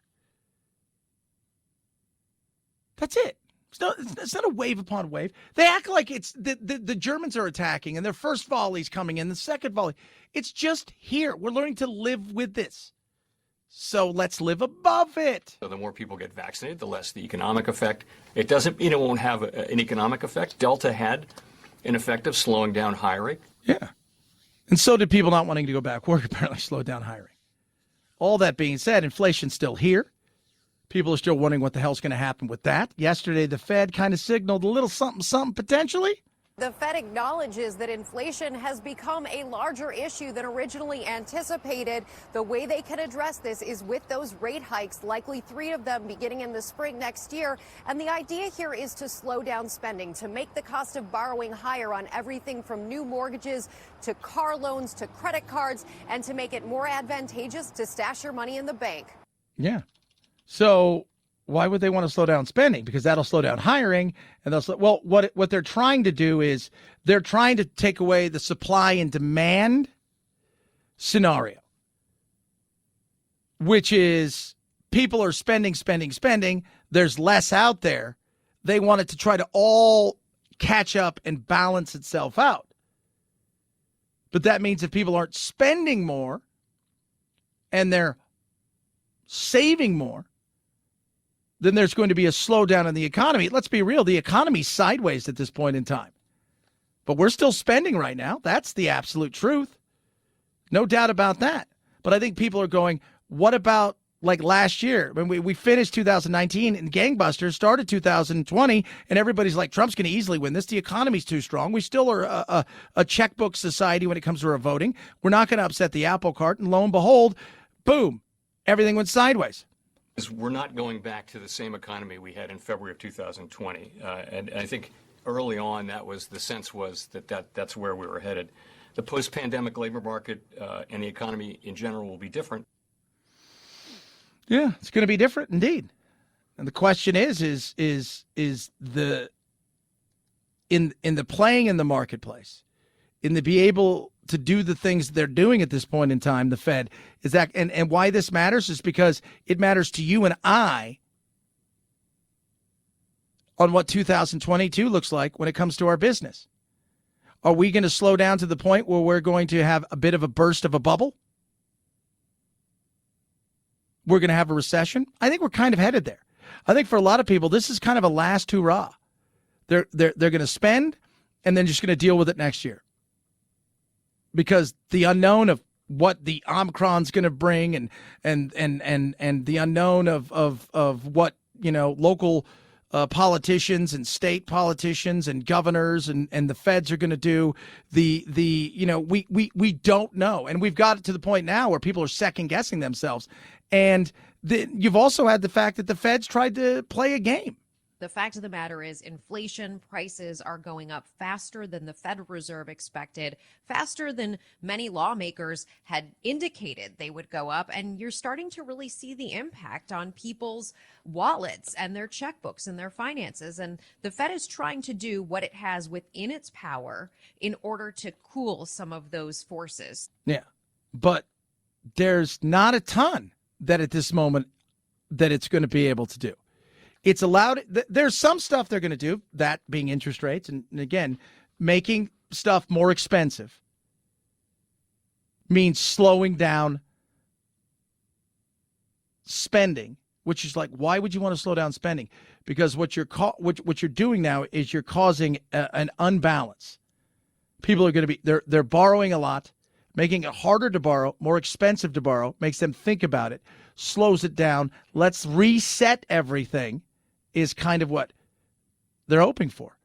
That's it. It's not a wave upon wave. They act like it's the Germans are attacking and their first volley's coming in, the second volley. It's just here. We're learning to live with this. So let's live above it. So the more people get vaccinated, the less the economic effect. It doesn't mean it won't have an economic effect. Delta had an effect of slowing down hiring. Yeah. And so did people not wanting to go back work, apparently slowed down hiring. All that being said, inflation's still here. People are still wondering what the hell's going to happen with that. Yesterday, the Fed kind of signaled a little something potentially. The Fed acknowledges that inflation has become a larger issue than originally anticipated. The way they can address this is with those rate hikes, likely 3 of them beginning in the spring next year. And the idea here is to slow down spending, to make the cost of borrowing higher on everything from new mortgages to car loans to credit cards, and to make it more advantageous to stash your money in the bank. Yeah. So why would they want to slow down spending? Because that'll slow down hiring. And what they're trying to do is they're trying to take away the supply and demand scenario, which is people are spending. There's less out there. They want it to try to all catch up and balance itself out. But that means if people aren't spending more and they're saving more, then there's going to be a slowdown in the economy. Let's be real. The economy's sideways at this point in time. But we're still spending right now. That's the absolute truth. No doubt about that. But I think people are going, what about like last year? When we finished 2019 and gangbusters, started 2020, and everybody's like, Trump's going to easily win this. The economy's too strong. We still are a checkbook society when it comes to our voting. We're not going to upset the apple cart. And lo and behold, boom, everything went sideways. We're not going back to the same economy we had in February of 2020. And I think early on the sense was that's where we were headed. The post-pandemic labor market and the economy in general will be different. Yeah, it's going to be different indeed. And the question is the in the playing in the marketplace, in the be able to do the things they're doing at this point in time, the Fed, is that, and why this matters is because it matters to you and I on what 2022 looks like when it comes to our business. Are we going to slow down to the point where we're going to have a bit of a burst of a bubble? We're going to have a recession? I think we're kind of headed there. I think for a lot of people, this is kind of a last hurrah. They're going to spend and then just going to deal with it next year. Because the unknown of what the Omicron's going to bring and the unknown of what, local politicians and state politicians and governors and the feds are going to do, we don't know. And we've got it to the point now where people are second guessing themselves. And you've also had the fact that the feds tried to play a game. The fact of the matter is inflation, prices are going up faster than the Federal Reserve expected, faster than many lawmakers had indicated they would go up. And you're starting to really see the impact on people's wallets and their checkbooks and their finances. And the Fed is trying to do what it has within its power in order to cool some of those forces. Yeah, but there's not a ton that at this moment that it's going to be able to do. It's allowed. There's some stuff they're going to do, that being interest rates. And again, making stuff more expensive means slowing down spending, which is like, why would you want to slow down spending? Because what you're doing now is you're causing an unbalance. People are going to be, they're borrowing a lot, making it harder to borrow, more expensive to borrow, makes them think about it, slows it down. Let's reset everything. Is kind of what they're hoping for.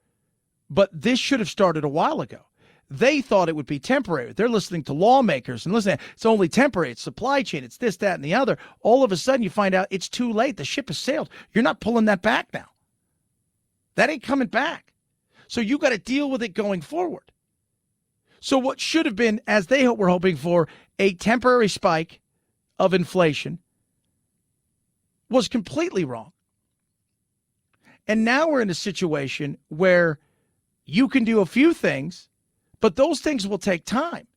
But this should have started a while ago. They thought it would be temporary. They're listening to lawmakers and listening. It's only temporary. It's supply chain. It's this, that, and the other. All of a sudden, you find out it's too late. The ship has sailed. You're not pulling that back now. That ain't coming back. So you got to deal with it going forward. So what should have been, as they were hoping for, a temporary spike of inflation was completely wrong. And now we're in a situation where you can do a few things, but those things will take time.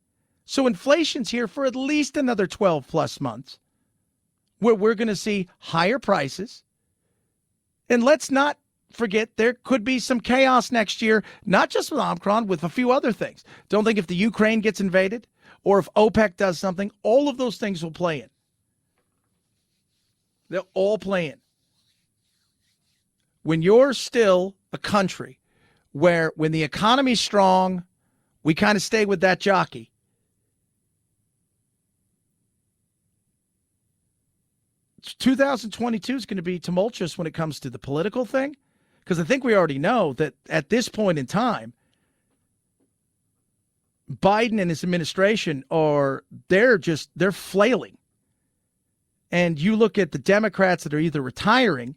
So inflation's here for at least another 12 plus months, where we're going to see higher prices. And let's not forget, there could be some chaos next year, not just with Omicron, with a few other things. Don't think if the Ukraine gets invaded or if OPEC does something, all of those things will play in. They'll all play in. When you're still a country where when the economy's strong, we kind of stay with that jockey. 2022 is going to be tumultuous when it comes to the political thing, because I think we already know that at this point in time, Biden and his administration they're flailing. And you look at the Democrats that are either retiring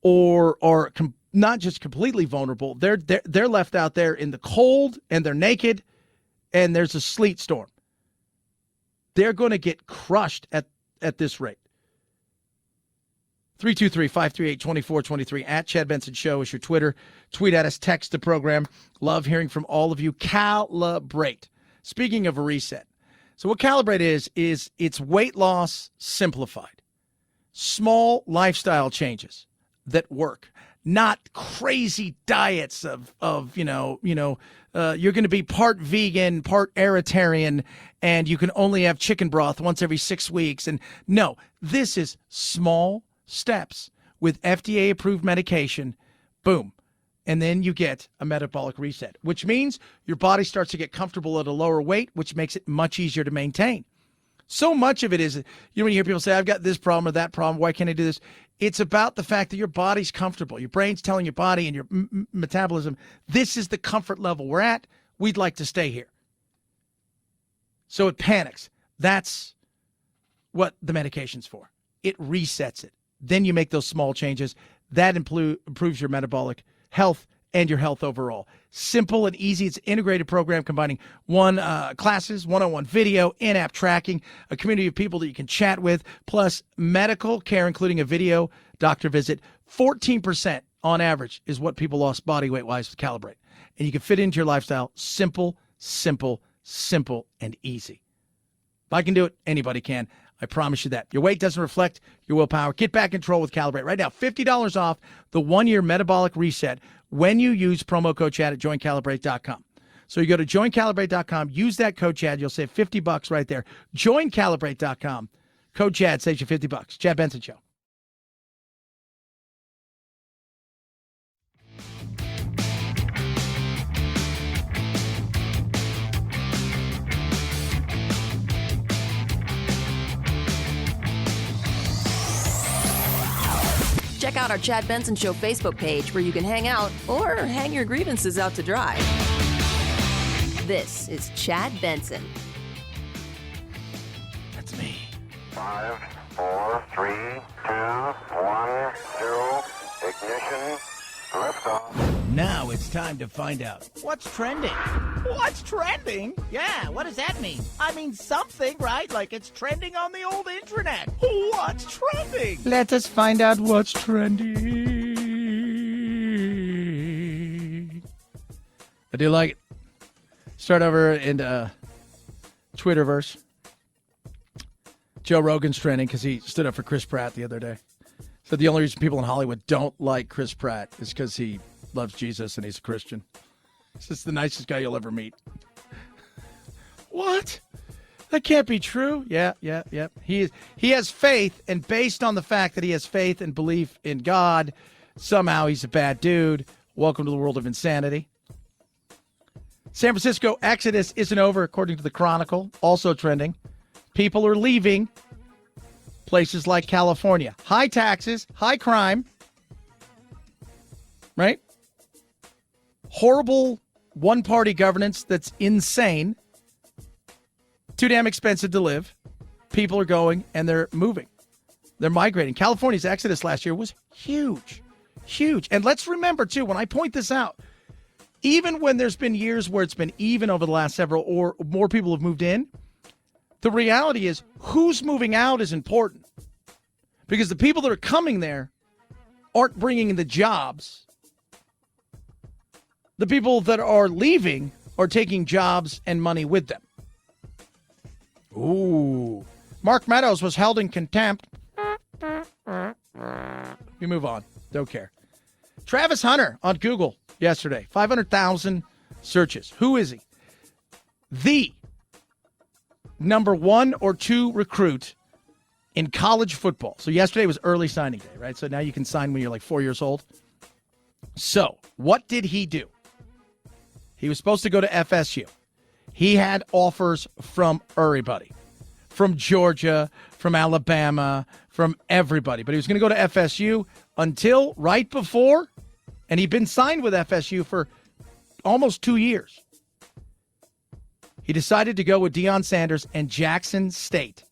or are not just completely vulnerable. They're left out there in the cold, and they're naked, and there's a sleet storm. They're going to get crushed at this rate. 323-538-2423 at Chad Benson Show is your Twitter. Tweet at us, text the program. Love hearing from all of you. Calibrate. Speaking of a reset. So what Calibrate is it's weight loss simplified. Small lifestyle changes that work, not crazy diets of you're going to be part vegan, part Eritarian, and you can only have chicken broth once every 6 weeks. And no, this is small steps with FDA approved medication. Boom. And then you get a metabolic reset, which means your body starts to get comfortable at a lower weight, which makes it much easier to maintain. So much of it is, when you hear people say, I've got this problem or that problem, why can't I do this? It's about the fact that your body's comfortable. Your brain's telling your body and your metabolism, this is the comfort level we're at. We'd like to stay here. So it panics. That's what the medication's for. It resets it. Then you make those small changes. That improves your metabolic health and your health overall. Simple and easy. It's an integrated program combining classes, one-on-one video, in-app tracking, a community of people that you can chat with, plus medical care, including a video doctor visit. 14% on average is what people lost body weight-wise with Calibrate. And you can fit into your lifestyle. Simple, simple, simple, and easy. If I can do it, anybody can. I promise you that. Your weight doesn't reflect your willpower. Get back in control with Calibrate. Right now, $50 off the one-year metabolic reset when you use promo code CHAD at joincalibrate.com. So you go to joincalibrate.com, use that code CHAD. You'll save $50 right there. Joincalibrate.com. Code CHAD saves you $50. Chad Benson Show. Check out our Chad Benson Show Facebook page where you can hang out or hang your grievances out to dry. This is Chad Benson. That's me. 5, 4, 3, 2, 1, 0, ignition. Ignition. Liftoff. Now it's time to find out what's trending. What's trending? Yeah, what does that mean? I mean something, right? Like it's trending on the old internet. What's trending? Let us find out what's trending. I do like it. Start over into Twitterverse. Joe Rogan's trending because he stood up for Chris Pratt the other day. So the only reason people in Hollywood don't like Chris Pratt is because he loves Jesus and he's a Christian. He's just the nicest guy you'll ever meet. What? That can't be true. Yeah. He has faith, and based on the fact that he has faith and belief in God, somehow he's a bad dude. Welcome to the world of insanity. San Francisco exodus isn't over, according to the Chronicle. Also trending. People are leaving places like California. High taxes, high crime, right? Horrible one-party governance that's insane. Too damn expensive to live. People are going and they're moving. They're migrating. California's exodus last year was huge. Huge. And let's remember, too, when I point this out, even when there's been years where it's been even over the last several or more people have moved in, the reality is who's moving out is important because the people that are coming there aren't bringing in the jobs. The people that are leaving are taking jobs and money with them. Ooh. Mark Meadows was held in contempt. We move on. Don't care. Travis Hunter on Google yesterday. 500,000 searches. Who is he? The number 1 or 2 recruit in college football. So yesterday was early signing day, right? So now you can sign when you're like 4 years old. So what did he do? He was supposed to go to FSU. He had offers from everybody, from Georgia, from Alabama, from everybody. But he was going to go to FSU until right before, and he'd been signed with FSU for almost 2 years. He decided to go with Deion Sanders and Jackson State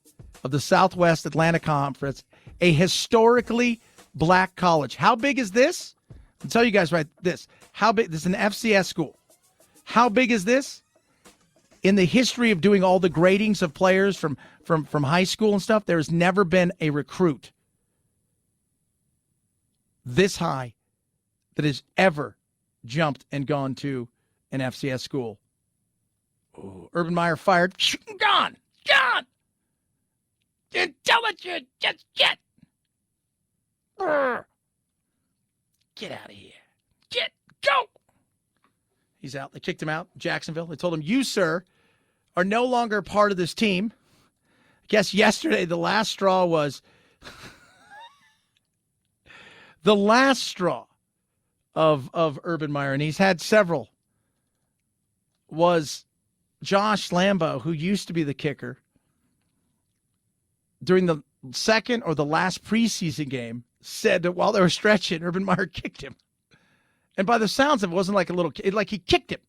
of the Southwest Atlantic Conference, a historically black college. How big is this? I'll tell you guys right this. How big? This is an FCS school. How big is this? In the history of doing all the gradings of players from high school and stuff, there has never been a recruit this high that has ever jumped and gone to an FCS school. Ooh, Urban Meyer fired. Gone. Intelligent. Just get. Get out of here. Go. He's out. They kicked him out. Jacksonville. They told him, you, sir, are no longer part of this team. I guess yesterday the last straw was the last straw of Urban Meyer, and he's had several, was Josh Lambo, who used to be the kicker, during the second or the last preseason game, said that while they were stretching, Urban Meyer kicked him. And by the sounds of it, wasn't like a little kid, like he kicked him.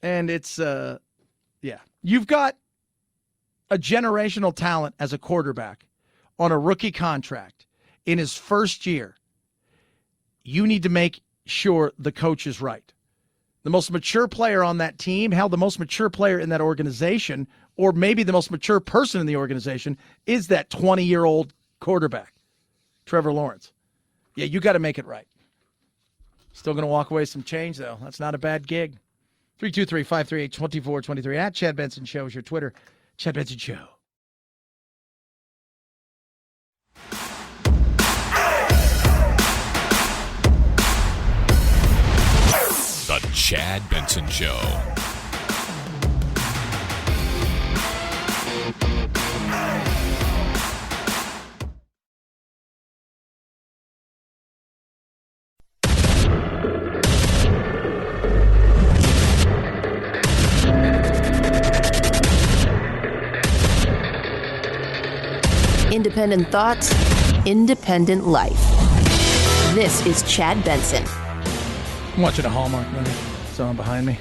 And it's, you've got a generational talent as a quarterback on a rookie contract in his first year. You need to make sure the coach is right. The most mature player on that team, hell, the most mature player in that organization, or maybe the most mature person in the organization, is that 20-year-old quarterback, Trevor Lawrence. Yeah, you got to make it right. Still going to walk away with some change, though. That's not a bad gig. 323-538-2423. At Chad Benson Show is your Twitter. Chad Benson Show. The Chad Benson Show. Independent thoughts, independent life. This is Chad Benson. I'm watching a Hallmark movie. It's on behind me.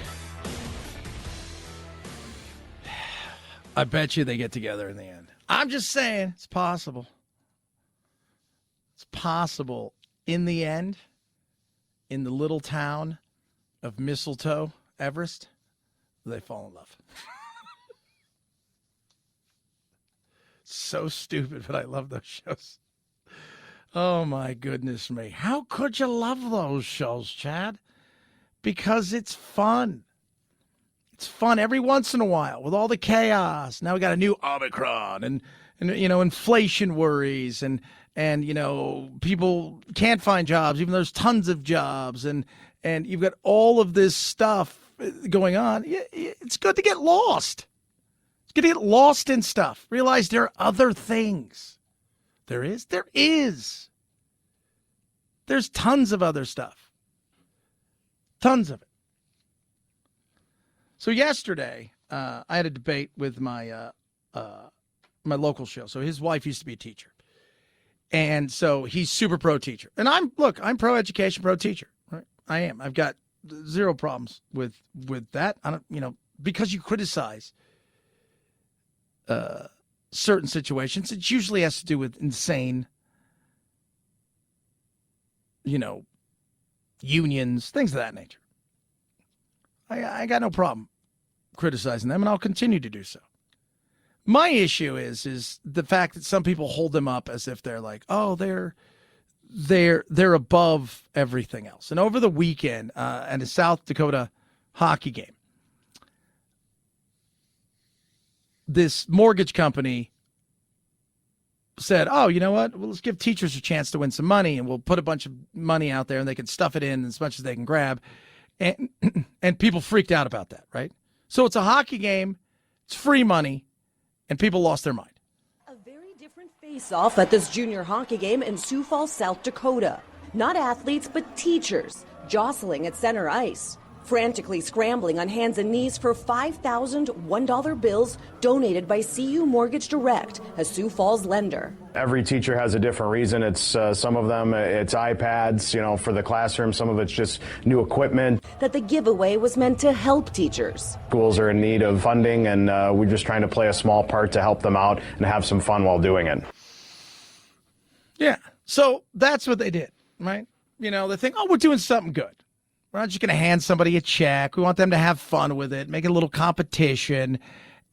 I bet you they get together in the end. I'm just saying, it's possible. it's possible in the end, in the little town of Mistletoe, Everest, they fall in love. So stupid, but I love those shows. Oh, my goodness me. How could you love those shows, Chad? Because it's fun. It's fun every once in a while with all the chaos. Now we got a new Omicron and inflation worries and people can't find jobs, even though there's tons of jobs. And you've got all of this stuff going on. It's good to get lost. It's good to get lost in stuff. Realize there are other things. There is. There's tons of other stuff. Tons of it. So yesterday, I had a debate with my my local show. So his wife used to be a teacher. And so he's super pro teacher. And I'm pro education, pro teacher. Right? I am. I've got zero problems with that. I don't, because you criticize certain situations, it usually has to do with insane, unions, things of that nature. I got no problem criticizing them, and I'll continue to do so. My issue is the fact that some people hold them up as if they're like, oh, they're above everything else. And over the weekend, at a South Dakota hockey game, this mortgage company said, oh, you know what? Well, let's give teachers a chance to win some money, and we'll put a bunch of money out there, and they can stuff it in as much as they can grab. And people freaked out about that, right? So it's a hockey game. It's free money. And people lost their mind. A very different face-off at this junior hockey game in Sioux Falls, South Dakota. Not athletes, but teachers jostling at center ice, frantically scrambling on hands and knees for $5,000 $1 bills donated by CU Mortgage Direct, a Sioux Falls lender. Every teacher has a different reason. It's some of them, it's iPads, for the classroom. Some of it's just new equipment. That the giveaway was meant to help teachers. Schools are in need of funding, and we're just trying to play a small part to help them out and have some fun while doing it. Yeah. So that's what they did, right? They think, oh, we're doing something good. We're not just going to hand somebody a check. We want them to have fun with it, make it a little competition.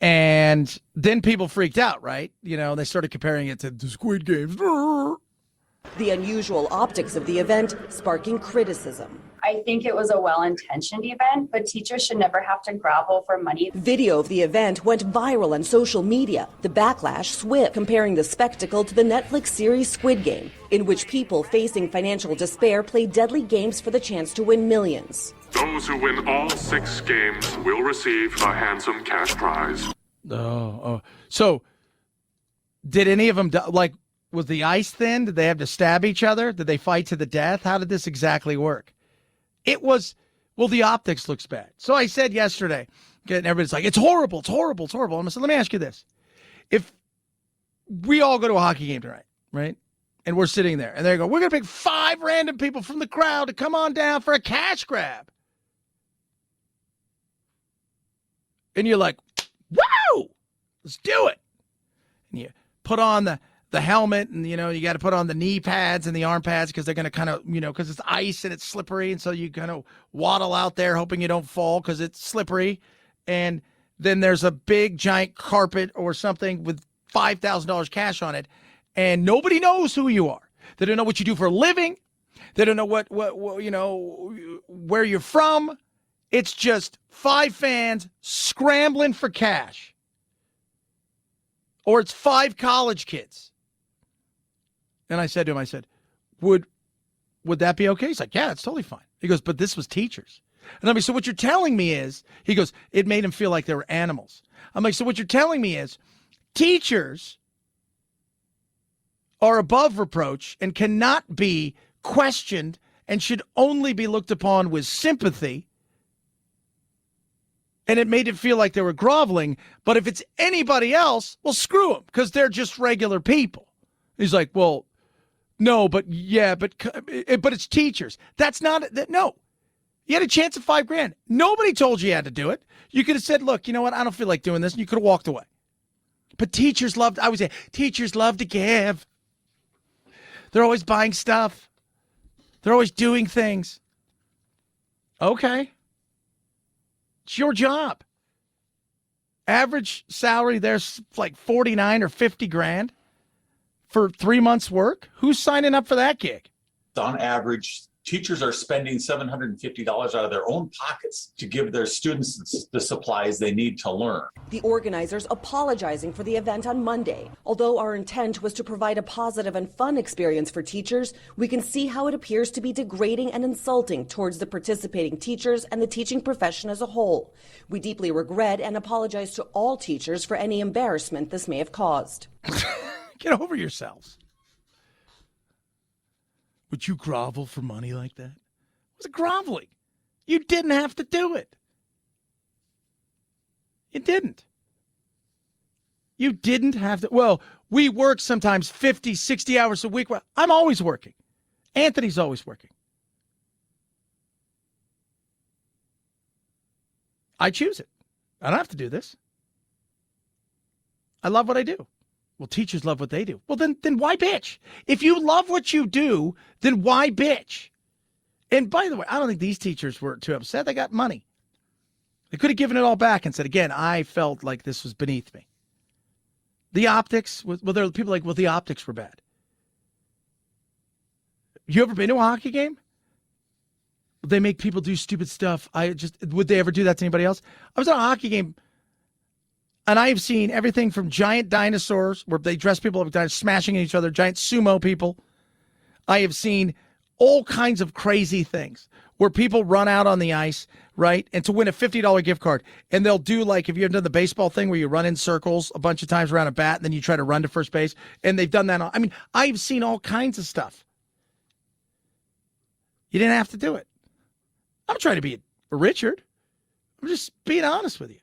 And then people freaked out, right? They started comparing it to the Squid Games. The unusual optics of the event sparking criticism. I think it was a well-intentioned event, but teachers should never have to grovel for money. Video of the event went viral on social media. The backlash swift, comparing the spectacle to the Netflix series Squid Game, in which people facing financial despair play deadly games for the chance to win millions. Those who win all 6 games will receive a handsome cash prize. Oh. So, did any of them, was the ice thin? Did they have to stab each other? Did they fight to the death? How did this exactly work? It was, the optics looks bad. So I said yesterday, and everybody's like, it's horrible, it's horrible, it's horrible. And I said, let me ask you this. If we all go to a hockey game tonight, right? And we're sitting there, and they go, we're going to pick 5 random people from the crowd to come on down for a cash grab. And you're like, woo, let's do it. And you put on the helmet, and, you got to put on the knee pads and the arm pads because they're going to kind of, because it's ice and it's slippery. And so you kind of waddle out there hoping you don't fall because it's slippery. And then there's a big giant carpet or something with $5,000 cash on it. And nobody knows who you are. They don't know what you do for a living. They don't know what where you're from. It's just 5 fans scrambling for cash. Or it's 5 college kids. And I said to him, would that be okay? He's like, yeah, it's totally fine. He goes, but this was teachers. And I'm like, so what you're telling me is, he goes, it made him feel like they were animals. I'm like, so what you're telling me is teachers are above reproach and cannot be questioned and should only be looked upon with sympathy. And it made it feel like they were groveling. But if it's anybody else, well, screw them because they're just regular people. He's like, well, no, but it's teachers. That's not that. No, you had a chance of $5,000. Nobody told you had to do it. You could have said, look, you know what? I don't feel like doing this. And you could have walked away. But teachers love to give. They're always buying stuff. They're always doing things. Okay. It's your job. Average salary there's like 49 or 50 grand for 3 months' work. Who's signing up for that gig? On average, teachers are spending $750 out of their own pockets to give their students the supplies they need to learn. The organizers apologizing for the event on Monday. Although our intent was to provide a positive and fun experience for teachers, we can see how it appears to be degrading and insulting towards the participating teachers and the teaching profession as a whole. We deeply regret and apologize to all teachers for any embarrassment this may have caused. Get over yourselves. Would you grovel for money like that? It was groveling. You didn't have to do it. You didn't. You didn't have to. Well, we work sometimes 50, 60 hours a week. I'm always working. Anthony's always working. I choose it. I don't have to do this. I love what I do. Well, teachers love what they do. Well, then why bitch? If you love what you do, then why bitch? And by the way, I don't think these teachers were too upset. They got money. They could have given it all back and said, again, I felt like this was beneath me. The optics, well, there are people like, well, the optics were bad. You ever been to a hockey game? They make people do stupid stuff. Would they ever do that to anybody else? I was at a hockey game, and I have seen everything from giant dinosaurs, where they dress people up like smashing each other, giant sumo people. I have seen all kinds of crazy things where people run out on the ice, right, and to win a $50 gift card. And they'll do, like, if you've done the baseball thing where you run in circles a bunch of times around a bat, and then you try to run to first base, and they've done that. I mean, I've seen all kinds of stuff. You didn't have to do it. I'm trying to be a Richard. I'm just being honest with you.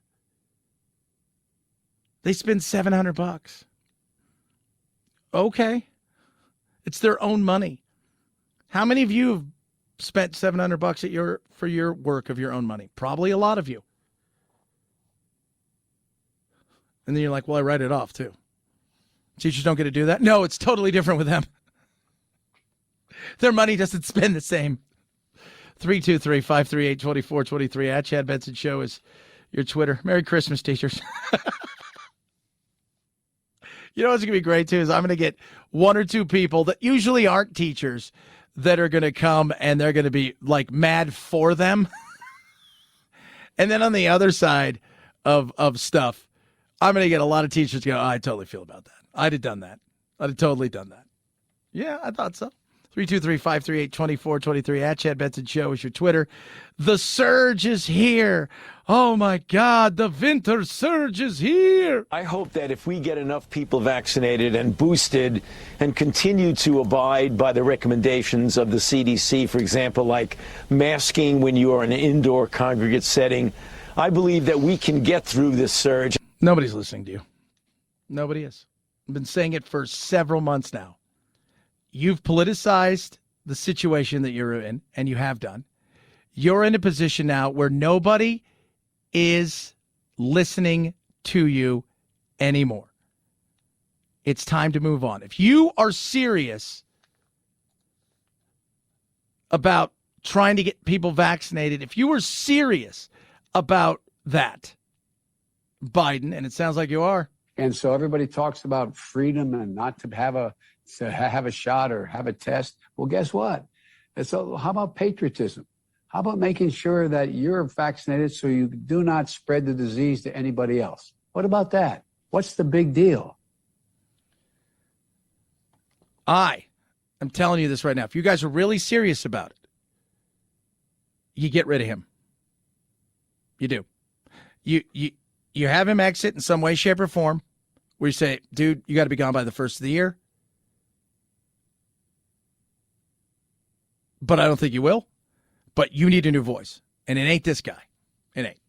They spend $700. Okay. It's their own money. How many of you have spent $700 for your work of your own money? Probably a lot of you. And then you're like, well, I write it off too. Teachers don't get to do that? No, it's totally different with them. Their money doesn't spend the same. 323-538-2423 at Chad Benson Show is your Twitter. Merry Christmas, teachers. You know what's going to be great, too, is I'm going to get one or two people that usually aren't teachers that are going to come and they're going to be, like, mad for them. And then on the other side of stuff, I'm going to get a lot of teachers go, I totally feel about that. I'd have done that. I'd have totally done that. Yeah, I thought so. 323-538-2423 at Chad Benson Show is your Twitter. The surge is here. Oh, my God, the winter surge is here. I hope that if we get enough people vaccinated and boosted and continue to abide by the recommendations of the CDC, for example, like masking when you are in an indoor congregate setting, I believe that we can get through this surge. Nobody's listening to you. Nobody is. I've been saying it for several months now. You've politicized the situation that you're in, and you have done. You're in a position now where nobody is listening to you anymore. It's time to move on. If you are serious about trying to get people vaccinated, if you are serious about that, Biden, and it sounds like you are. And so everybody talks about freedom and not to have a shot or have a test. Well, guess what? So how about patriotism? How about making sure that you're vaccinated so you do not spread the disease to anybody else? What about that? What's the big deal? I am telling you this right now. If you guys are really serious about it, you get rid of him. You do. You have him exit in some way, shape, or form where you say, dude, you got to be gone by the first of the year. But I don't think you will. But you need a new voice. And it ain't this guy. It ain't.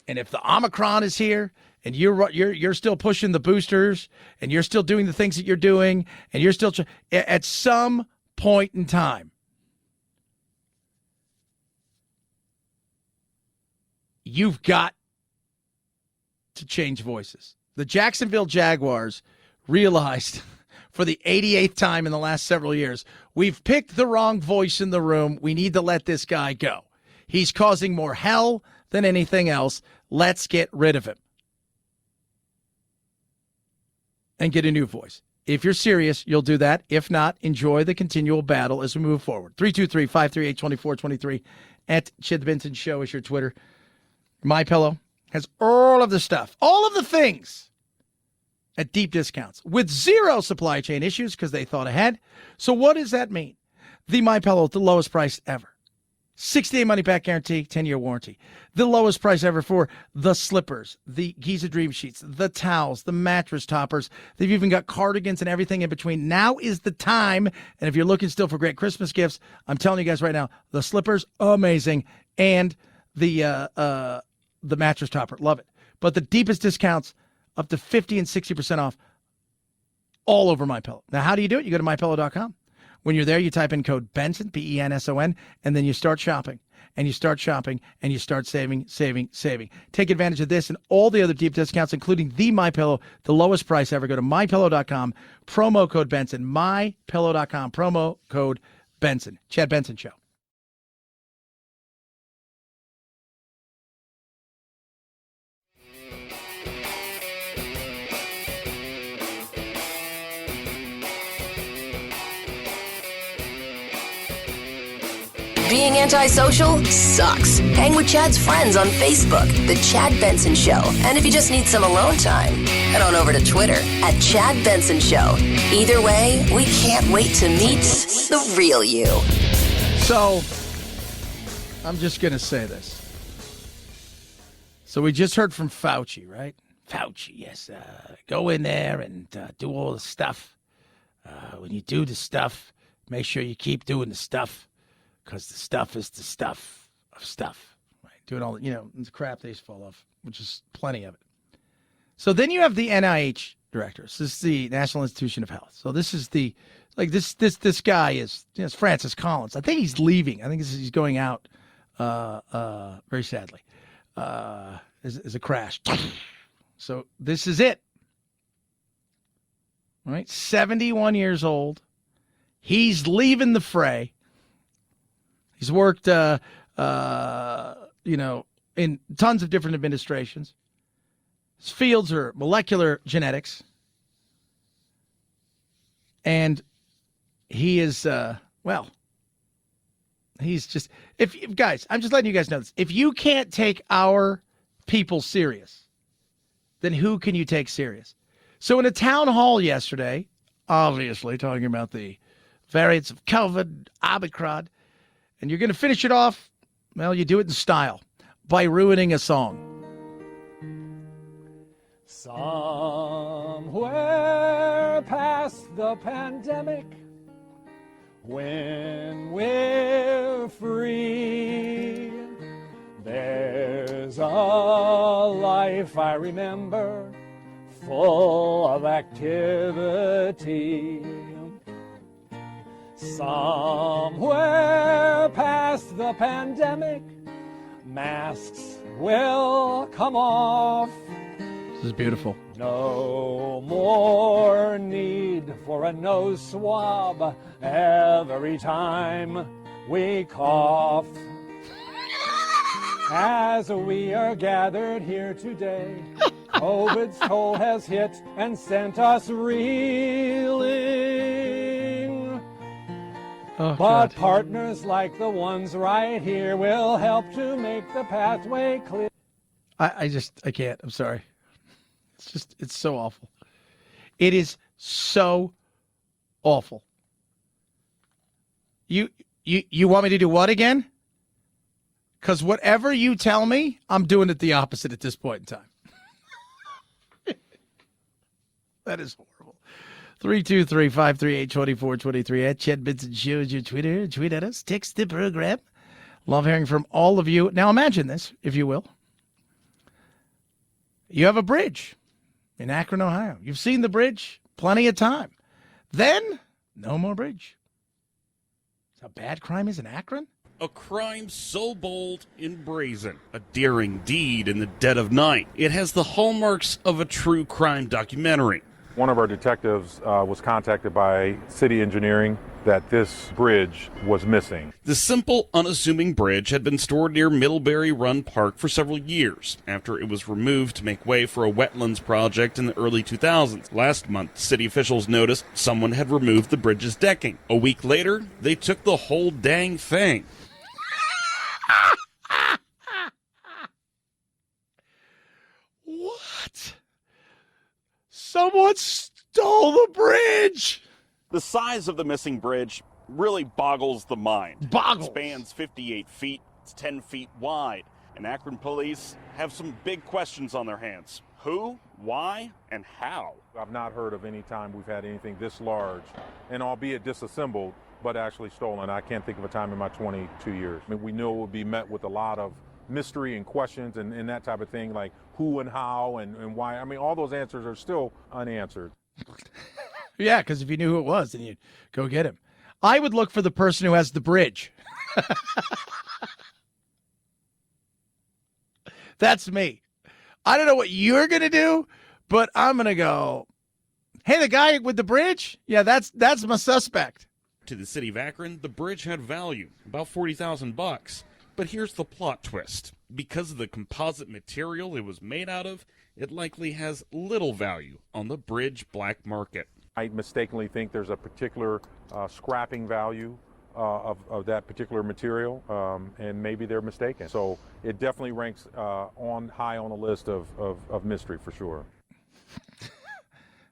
And if the Omicron is here and you're still pushing the boosters and you're still doing the things that you're doing and you're still at some point in time, you've got to change voices. The Jacksonville Jaguars realized for the 88th time in the last several years. We've picked the wrong voice in the room. We need to let this guy go. He's causing more hell than anything else. Let's get rid of him and get a new voice. If you're serious, you'll do that. If not, enjoy the continual battle as we move forward. 323-538-2423 at Chad Benson Show is your Twitter. MyPillow has all of the stuff, all of the things at deep discounts with zero supply chain issues because they thought ahead. So what does that mean? The MyPillow at the lowest price ever. 60-day money-back guarantee, 10-year warranty. The lowest price ever for the slippers, the Giza Dream Sheets, the towels, the mattress toppers. They've even got cardigans and everything in between. Now is the time. And if you're looking still for great Christmas gifts, I'm telling you guys right now, the slippers, amazing. And the mattress topper, love it. But the deepest discounts, up to 50 and 60% off all over MyPillow. Now, how do you do it? You go to MyPillow.com. When you're there, you type in code Benson, BENSON, and then you start shopping, and you start shopping, and you start saving. Take advantage of this and all the other deep discounts, including the MyPillow, the lowest price ever. Go to MyPillow.com, promo code Benson, MyPillow.com, promo code Benson. Chad Benson Show. Being antisocial sucks. Hang with Chad's friends on Facebook, The Chad Benson Show. And if you just need some alone time, head on over to Twitter at Chad Benson Show. Either way, we can't wait to meet the real you. So, I'm just going to say this. So we just heard from Fauci, right? Fauci, yes. Go in there and do all the stuff. When you do the stuff, make sure you keep doing the stuff. Because the stuff is the stuff of stuff, right? Doing all, the crap they're full of, which is plenty of it. So then you have the NIH director. This is the National Institution of Health. So this is this guy is Francis Collins. I think he's leaving. I think he's going out very sadly. Is a crash. So this is it. All right, 71 years old. He's leaving the fray. He's worked, in tons of different administrations. His fields are molecular genetics. And he is, he's just, if guys, I'm just letting you guys know this. If you can't take our people serious, then who can you take serious? So in a town hall yesterday, obviously talking about the variants of COVID, Omicron, and you're going to finish it off, well, you do it in style, by ruining a song. Somewhere past the pandemic, when we're free, there's a life I remember, full of activity. Somewhere past the pandemic, masks will come off. This is beautiful. No more need for a nose swab every time we cough. As we are gathered here today, COVID's toll has hit and sent us reeling. Oh, but God. partners like the ones right here will help to make the pathway clear. I can't. I'm sorry. It's so awful. It is so awful. You want me to do what again? Because whatever you tell me, I'm doing it the opposite at this point in time. That is horrible. 323-538-2423 at Chad Benson Show is your Twitter. Tweet at us. Text the program. Love hearing from all of you. Now imagine this, if you will. You have a bridge in Akron, Ohio. You've seen the bridge plenty of time. Then, no more bridge. That's how bad crime is in Akron? A crime so bold and brazen, a daring deed in the dead of night. It has the hallmarks of a true crime documentary. One of our detectives was contacted by city engineering that this bridge was missing. The simple, unassuming bridge had been stored near Middlebury Run Park for several years after it was removed to make way for a wetlands project in the early 2000s. Last month, city officials noticed someone had removed the bridge's decking. A week later, they took the whole dang thing. What? Someone stole the bridge! The size of the missing bridge really boggles the mind. Boggles. It spans 58 feet. It's 10 feet wide. And Akron police have some big questions on their hands. Who, why, and how? I've not heard of any time we've had anything this large, and albeit disassembled, but actually stolen. I can't think of a time in my 22 years. I mean, we know it would be met with a lot of mystery and questions and that type of thing, like who and how and why. I mean, all those answers are still unanswered. Yeah, because if you knew who it was, then you'd go get him. I would look for the person who has the bridge. That's me. I don't know what you're going to do, but I'm going to go, hey, the guy with the bridge? Yeah, that's my suspect. To the city of Akron, the bridge had value, about $40,000. But here's the plot twist. Because of the composite material it was made out of, it likely has little value on the bridge black market. I mistakenly think there's a particular scrapping value of that particular material, and maybe they're mistaken. So it definitely ranks high on the list of mystery for sure.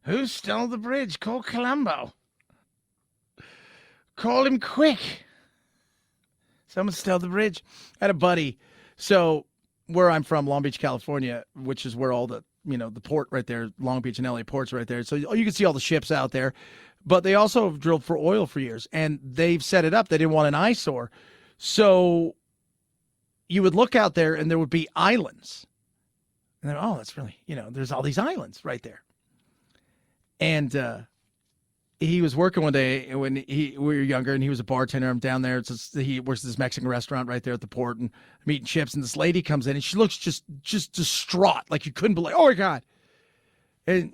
Who stole the bridge? Call Columbo. Call him quick. Someone stole the bridge. I had a buddy. So where I'm from, Long Beach, California, which is where all the port right there, Long Beach and LA ports right there. So you can see all the ships out there. But they also have drilled for oil for years, and they've set it up. They didn't want an eyesore. So you would look out there, and there would be islands. And then, oh, that's really, there's all these islands right there. And he was working one day when we were younger, and he was a bartender. I'm down there. He works at this Mexican restaurant right there at the port, and I'm eating chips, and this lady comes in, and she looks just distraught, like you couldn't believe. Oh my God! And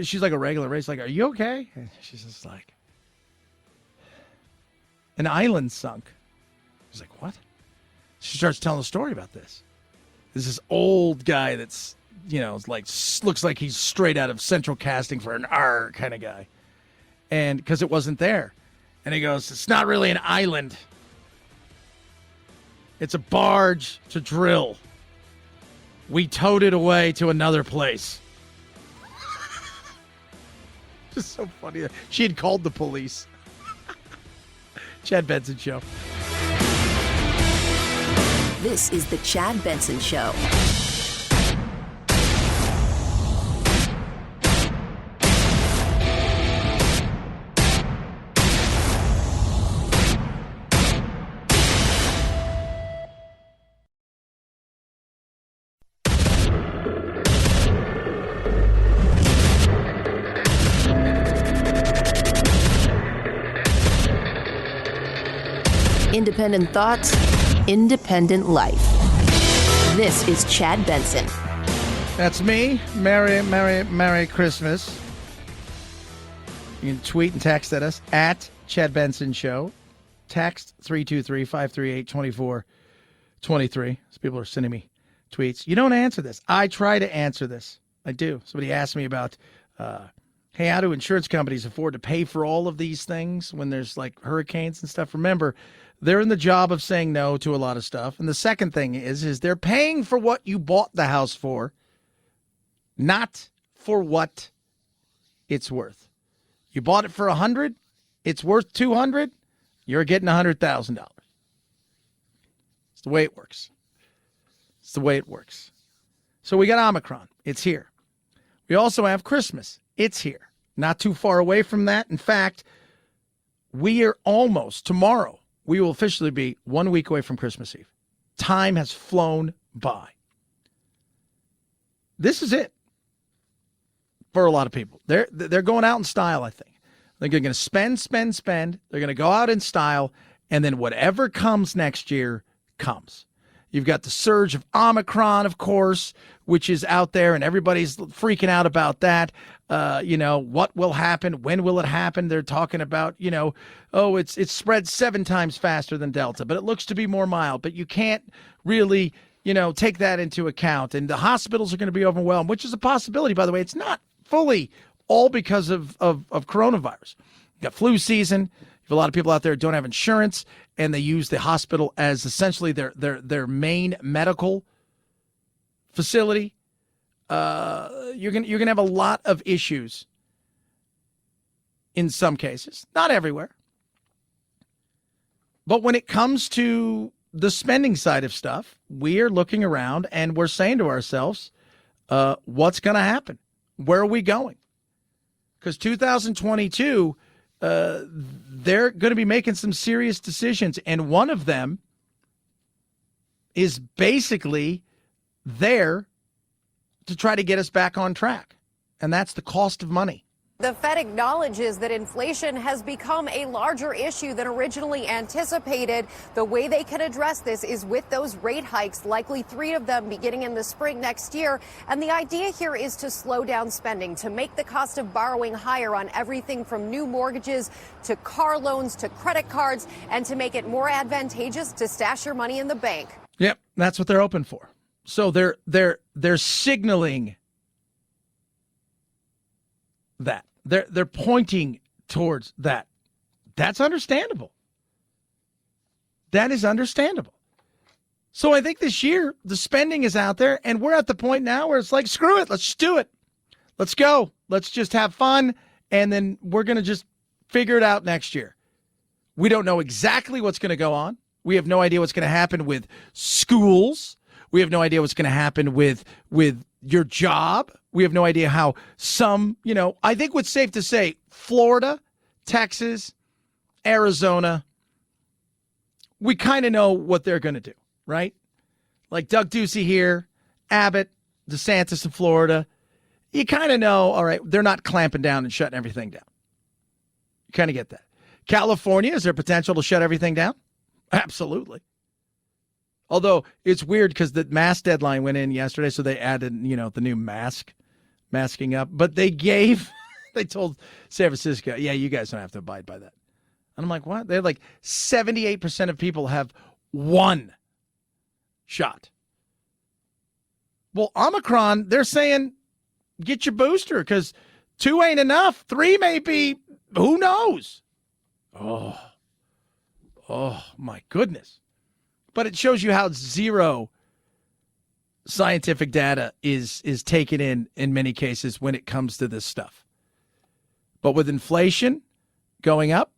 she's like a regular race. Like, are you okay? And she's just like, an island sunk. She's like, what? She starts telling a story about this. There's this old guy that's, like looks like he's straight out of central casting for an R kind of guy. And because it wasn't there. And he goes, it's not really an island. It's a barge to drill. We towed it away to another place. Just so funny. She had called the police. Chad Benson Show. This is the Chad Benson Show. Independent thoughts, independent life. This is Chad Benson. That's me. Merry Christmas. You can tweet and text at us at Chad Benson Show. Text 323-538-2423. So people are sending me tweets. You don't answer this. I try to answer this. I do. Somebody asked me about, hey, how do insurance companies afford to pay for all of these things when there's like hurricanes and stuff? Remember, they're in the job of saying no to a lot of stuff. And the second thing is they're paying for what you bought the house for, not for what it's worth. You bought it for $100, it's worth $200, you're getting $100,000. It's the way it works. It's the way it works. So we got Omicron. It's here. We also have Christmas. It's here. Not too far away from that. In fact, we are almost tomorrow. We will officially be 1 week away from Christmas Eve. Time has flown by. This is it for a lot of people. They're going out in style, I think. They're going to spend. They're going to go out in style, and then whatever comes next year comes. You've got the surge of Omicron, of course, which is out there, and everybody's freaking out about that. What will happen? When will it happen? They're talking about, it's spread 7 times faster than Delta, but it looks to be more mild. But you can't really, take that into account. And the hospitals are going to be overwhelmed, which is a possibility, by the way. It's not fully all because of coronavirus. You got flu season. A lot of people out there don't have insurance, and they use the hospital as essentially their main medical facility. You're gonna have a lot of issues in some cases, not everywhere. But when it comes to the spending side of stuff, we are looking around and we're saying to ourselves, what's going to happen? Where are we going? Because 2022. They're going to be making some serious decisions, and one of them is basically there to try to get us back on track, and that's the cost of money. The Fed acknowledges that inflation has become a larger issue than originally anticipated. The way they can address this is with those rate hikes, likely 3 of them beginning in the spring next year. And the idea here is to slow down spending, to make the cost of borrowing higher on everything from new mortgages to car loans to credit cards, and to make it more advantageous to stash your money in the bank. Yep, that's what they're open for. So they're signaling that. They're pointing towards that. That's understandable. That is understandable. So I think this year the spending is out there, and we're at the point now where it's like, screw it, let's just do it. Let's go. Let's just have fun, and then we're going to just figure it out next year. We don't know exactly what's going to go on. We have no idea what's going to happen with schools. We have no idea what's going to happen with your job. We have no idea how some, I think what's safe to say, Florida, Texas, Arizona, we kind of know what they're going to do, right? Like Doug Ducey here, Abbott, DeSantis in Florida. You kind of know, all right, they're not clamping down and shutting everything down. You kind of get that. California, is there potential to shut everything down? Absolutely. Although it's weird because the mask deadline went in yesterday, so they added, the new masking up. But they told San Francisco, yeah, you guys don't have to abide by that. And I'm like, what? They're like 78% of people have 1 shot. Well, Omicron, they're saying get your booster because 2 ain't enough. 3 may be, who knows? Oh, my goodness. But it shows you how zero scientific data is taken in many cases when it comes to this stuff. But with inflation going up,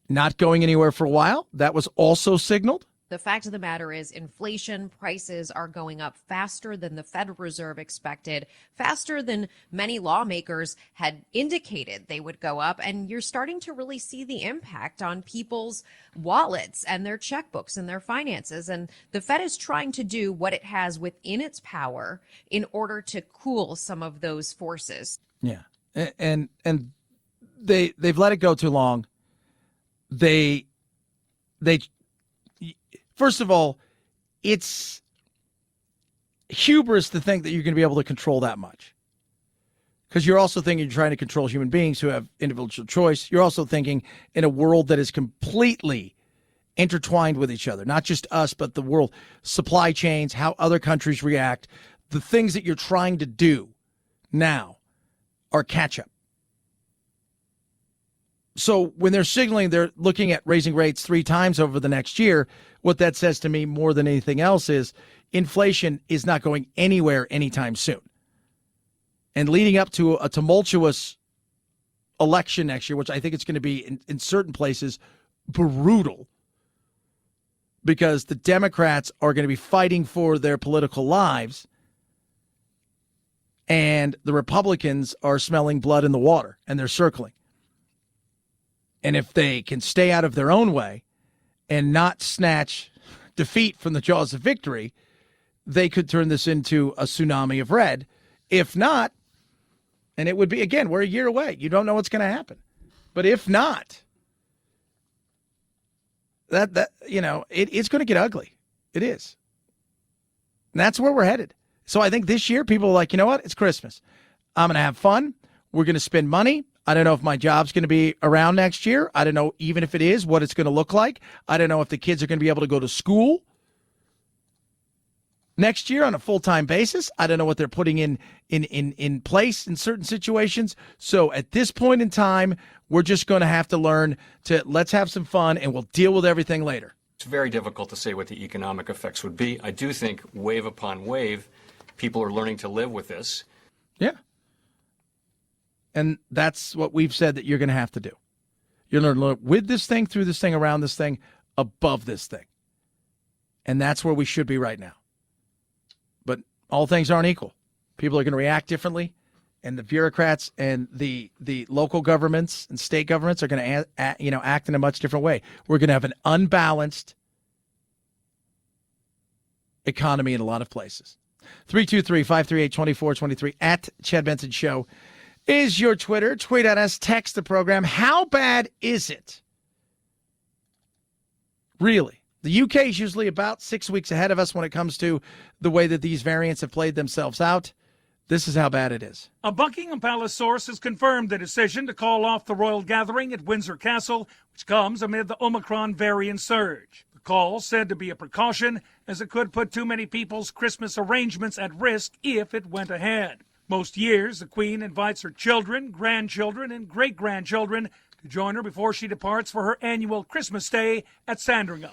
not going anywhere for a while, that was also signaled. The fact of the matter is inflation prices are going up faster than the Federal Reserve expected, faster than many lawmakers had indicated they would go up. And you're starting to really see the impact on people's wallets and their checkbooks and their finances. And the Fed is trying to do what it has within its power in order to cool some of those forces. Yeah. And they've let it go too long. They First of all, it's hubris to think that you're going to be able to control that much. Because you're also thinking you're trying to control human beings who have individual choice. You're also thinking in a world that is completely intertwined with each other, not just us, but the world, supply chains, how other countries react. The things that you're trying to do now are catch up. So when they're signaling they're looking at raising rates 3 times over the next year, what that says to me more than anything else is inflation is not going anywhere anytime soon. And leading up to a tumultuous election next year, which I think it's going to be in certain places brutal, because the Democrats are going to be fighting for their political lives and the Republicans are smelling blood in the water and they're circling. And if they can stay out of their own way and not snatch defeat from the jaws of victory, they could turn this into a tsunami of red. If not, and it would be, again, we're a year away. You don't know what's going to happen. But if not, it's going to get ugly. It is. And that's where we're headed. So I think this year people are like, you know what? It's Christmas. I'm going to have fun. We're going to spend money. I don't know if my job's going to be around next year. I don't know, even if it is, what it's going to look like. I don't know if the kids are going to be able to go to school next year on a full-time basis. I don't know what they're putting in place in certain situations. So at this point in time, we're just going to have to learn to let's have some fun and we'll deal with everything later. It's very difficult to say what the economic effects would be. I do think wave upon wave, people are learning to live with this. Yeah. And that's what we've said that you're going to have to do. You're going to learn with this thing, through this thing, around this thing, above this thing. And that's where we should be right now. But all things aren't equal. People are going to react differently. And the bureaucrats and the local governments and state governments are going to act in a much different way. We're going to have an unbalanced economy in a lot of places. 323-538-2423 at Chad Benson Show is your Twitter. Tweet at us, text the program. How bad is it? Really? The UK is usually about 6 weeks ahead of us when it comes to the way that these variants have played themselves out. This is how bad it is. A Buckingham Palace source has confirmed the decision to call off the royal gathering at Windsor Castle, which comes amid the Omicron variant surge. The call said to be a precaution, as it could put too many people's Christmas arrangements at risk if it went ahead. Most years, the Queen invites her children, grandchildren, and great-grandchildren to join her before she departs for her annual Christmas stay at Sandringham.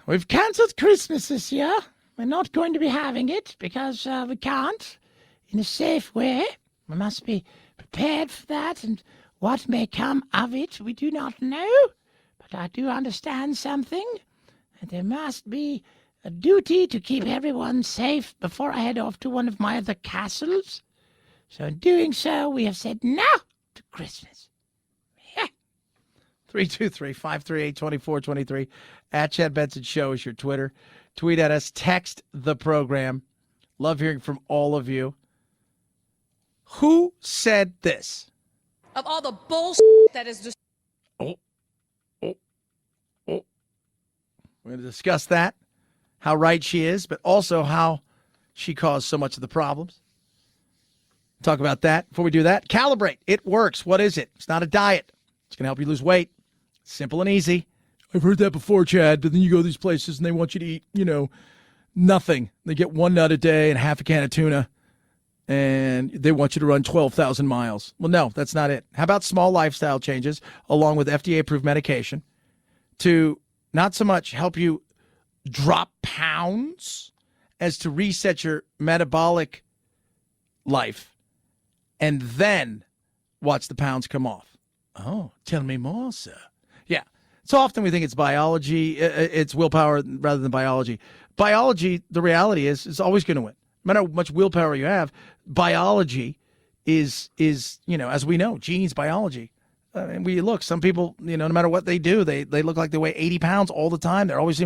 We've cancelled Christmas this year. We're not going to be having it because we can't in a safe way. We must be prepared for that, and what may come of it, we do not know. But I do understand something, that there must be a duty to keep everyone safe before I head off to one of my other castles. So in doing so, we have said no to Christmas. 323-538-2423 at Chad Benson Show is your Twitter. Tweet at us, text the program. Love hearing from all of you. Who said this? Of all the bullshit that is just. We're going to discuss that, how right she is, but also how she caused so much of the problems. Talk about that. Before we do that, Calibrate. It works. What is it? It's not a diet. It's going to help you lose weight. Simple and easy. I've heard that before, Chad, but then you go to these places and they want you to eat, nothing. They get one nut a day and half a can of tuna, and they want you to run 12,000 miles. Well, no, that's not it. How about small lifestyle changes along with FDA-approved medication to not so much help you drop pounds as to reset your metabolic life and then watch the pounds come off? Oh, tell me more, sir. Yeah. So often we think it's biology, it's willpower rather than biology. Biology, the reality is always going to win. No matter how much willpower you have, biology is as we know, genes, biology. And we look, some people, no matter what they do, they look like they weigh 80 pounds all the time. They're always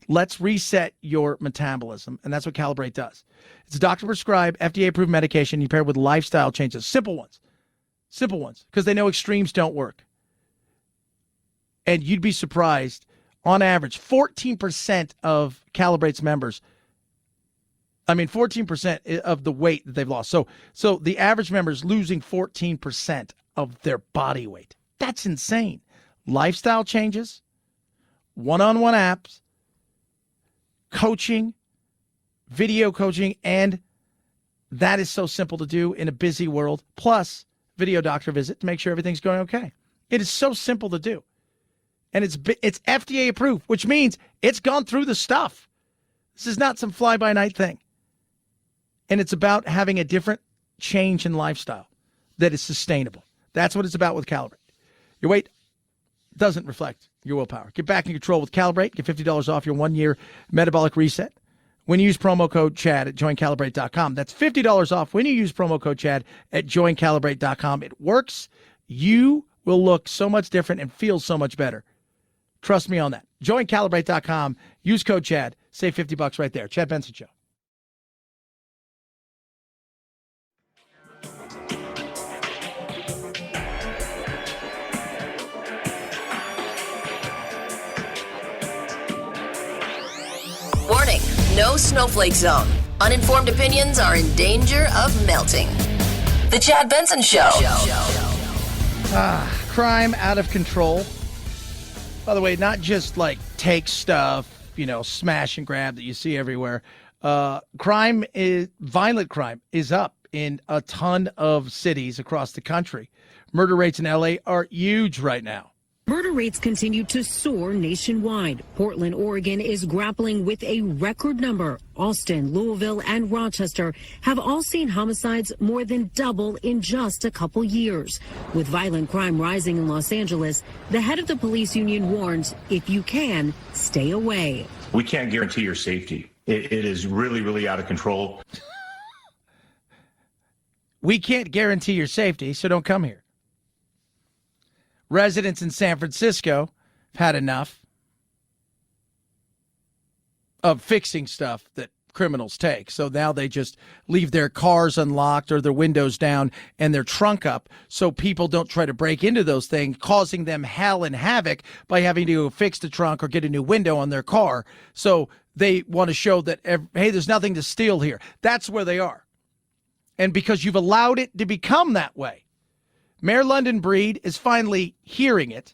let's reset your metabolism, and that's what Calibrate does. It's a doctor-prescribed, FDA-approved medication you pair with lifestyle changes, simple ones, because they know extremes don't work. And you'd be surprised, on average, 14% of Calibrate's members, 14% of the weight that they've lost. So the average member is losing 14% of their body weight. That's insane. Lifestyle changes, one-on-one apps, coaching, video coaching, and that is so simple to do in a busy world, plus video doctor visit to make sure everything's going okay. It is so simple to do. And it's FDA approved, which means it's gone through the stuff. This is not some fly-by-night thing. And it's about having a different change in lifestyle that is sustainable. That's what it's about with Calibrate. Your weight doesn't reflect your willpower. Get back in control with Calibrate. Get $50 off your 1-year metabolic reset when you use promo code CHAD at joincalibrate.com. That's $50 off when you use promo code CHAD at joincalibrate.com. It works. You will look so much different and feel so much better. Trust me on that. Joincalibrate.com. Use code CHAD. Save $50 right there. Chad Benson Show. Warning, no no snowflake zone. Uninformed opinions are in danger of melting. The Chad Benson Show. Crime out of control. By the way, not just like take stuff, smash and grab that you see everywhere. Violent crime is up in a ton of cities across the country. Murder rates in LA are huge right now. Murder rates continue to soar nationwide. Portland, Oregon is grappling with a record number. Austin, Louisville, and Rochester have all seen homicides more than double in just a couple years. With violent crime rising in Los Angeles, the head of the police union warns, if you can, stay away. We can't guarantee your safety. It is really, really out of control. We can't guarantee your safety, so don't come here. Residents in San Francisco have had enough of fixing stuff that criminals take. So now they just leave their cars unlocked or their windows down and their trunk up so people don't try to break into those things, causing them hell and havoc by having to fix the trunk or get a new window on their car. So they want to show that, hey, there's nothing to steal here. That's where they are. And because you've allowed it to become that way, Mayor London Breed is finally hearing it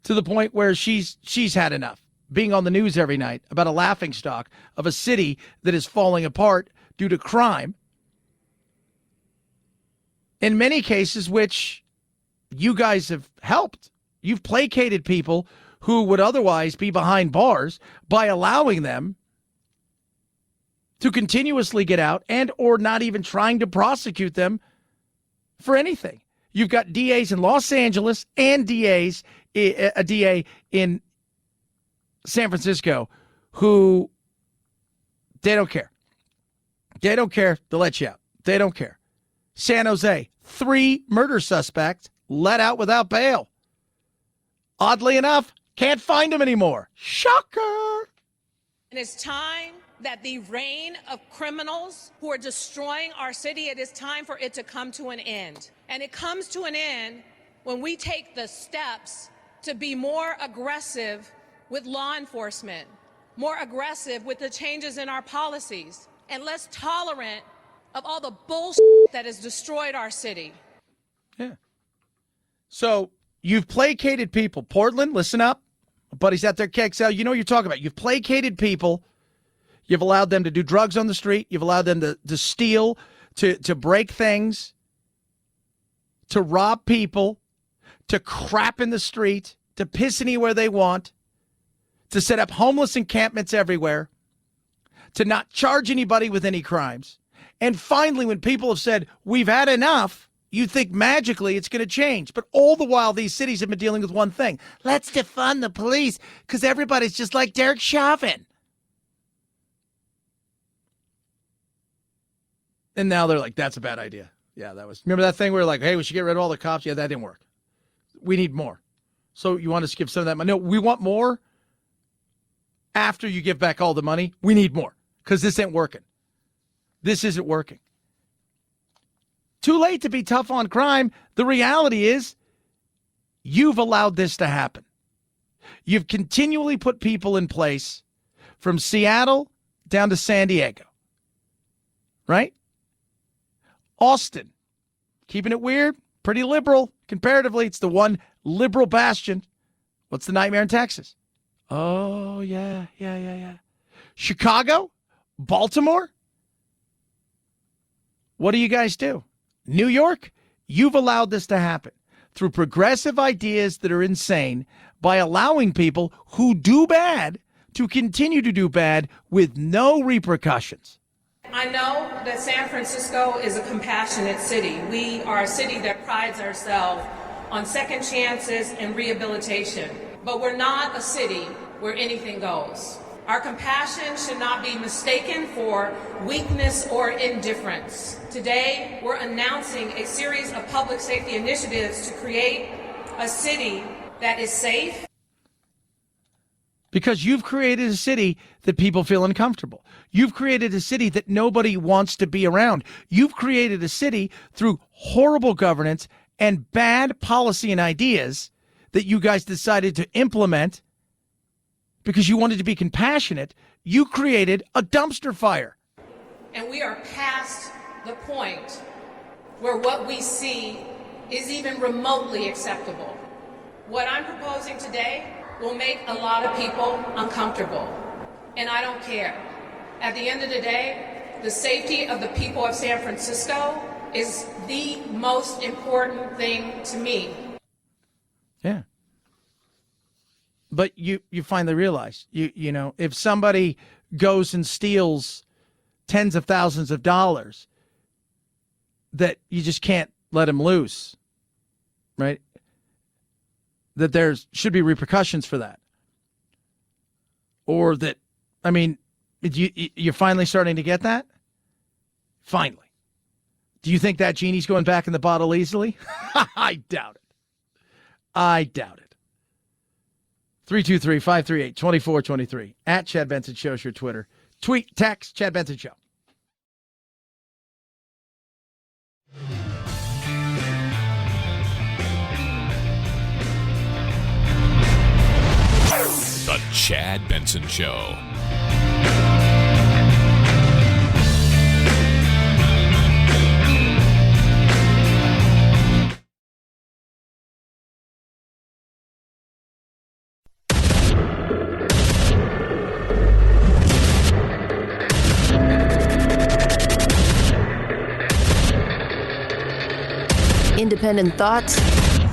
to the point where she's had enough being on the news every night about a laughingstock of a city that is falling apart due to crime. In many cases, which you guys have helped. You've placated people who would otherwise be behind bars by allowing them to continuously get out and or not even trying to prosecute them for anything. You've got DAs in Los Angeles and a DA in San Francisco who, they don't care. They don't care. They'll let you out. They don't care. San Jose, 3 murder suspects let out without bail. Oddly enough, can't find them anymore. Shocker. And it's time that the reign of criminals who are destroying our city, it is time for it to come to an end. And it comes to an end when we take the steps to be more aggressive with law enforcement, more aggressive with the changes in our policies, and less tolerant of all the bullshit that has destroyed our city. Yeah. So you've placated people. Portland, listen up. My buddy's out there, KXL. You know what you're talking about. You've placated people. You've allowed them to do drugs on the street. You've allowed them to steal, to break things, to rob people, to crap in the street, to piss anywhere they want, to set up homeless encampments everywhere, to not charge anybody with any crimes. And finally, when people have said, we've had enough, you think magically it's going to change. But all the while, these cities have been dealing with one thing. Let's defund the police because everybody's just like Derek Chauvin. And now they're like, that's a bad idea. Yeah, that was. Remember that thing where like, hey, we should get rid of all the cops? Yeah, that didn't work. We need more. So you want us to give some of that money? No, we want more after you give back all the money. We need more because this ain't working. This isn't working. Too late to be tough on crime. The reality is you've allowed this to happen. You've continually put people in place from Seattle down to San Diego. Right? Austin, keeping it weird, pretty liberal. Comparatively, it's the one liberal bastion. What's the nightmare in Texas? Oh, yeah. Chicago? Baltimore? What do you guys do? New York? You've allowed this to happen through progressive ideas that are insane by allowing people who do bad to continue to do bad with no repercussions. I know that San Francisco is a compassionate city. We are a city that prides ourselves on second chances and rehabilitation. But we're not a city where anything goes. Our compassion should not be mistaken for weakness or indifference. Today, we're announcing a series of public safety initiatives to create a city that is safe. Because you've created a city that people feel uncomfortable. You've created a city that nobody wants to be around. You've created a city through horrible governance and bad policy and ideas that you guys decided to implement because you wanted to be compassionate. You created a dumpster fire. And we are past the point where what we see is even remotely acceptable. What I'm proposing today will make a lot of people uncomfortable, and I don't care. At the end of the day, the safety of the people of San Francisco is the most important thing to me. Yeah. But you finally realize, you know, if somebody goes and steals tens of thousands of dollars, that you just can't let them loose, right? That there should be repercussions for that. Or that, I mean, you're finally starting to get that? Finally. Do you think that genie's going back in the bottle easily? I doubt it. I doubt it. 323-538-2423. At Chad Benson Show is your Twitter. Tweet, text, Chad Benson Show. The Chad Benson Show. Independent thoughts,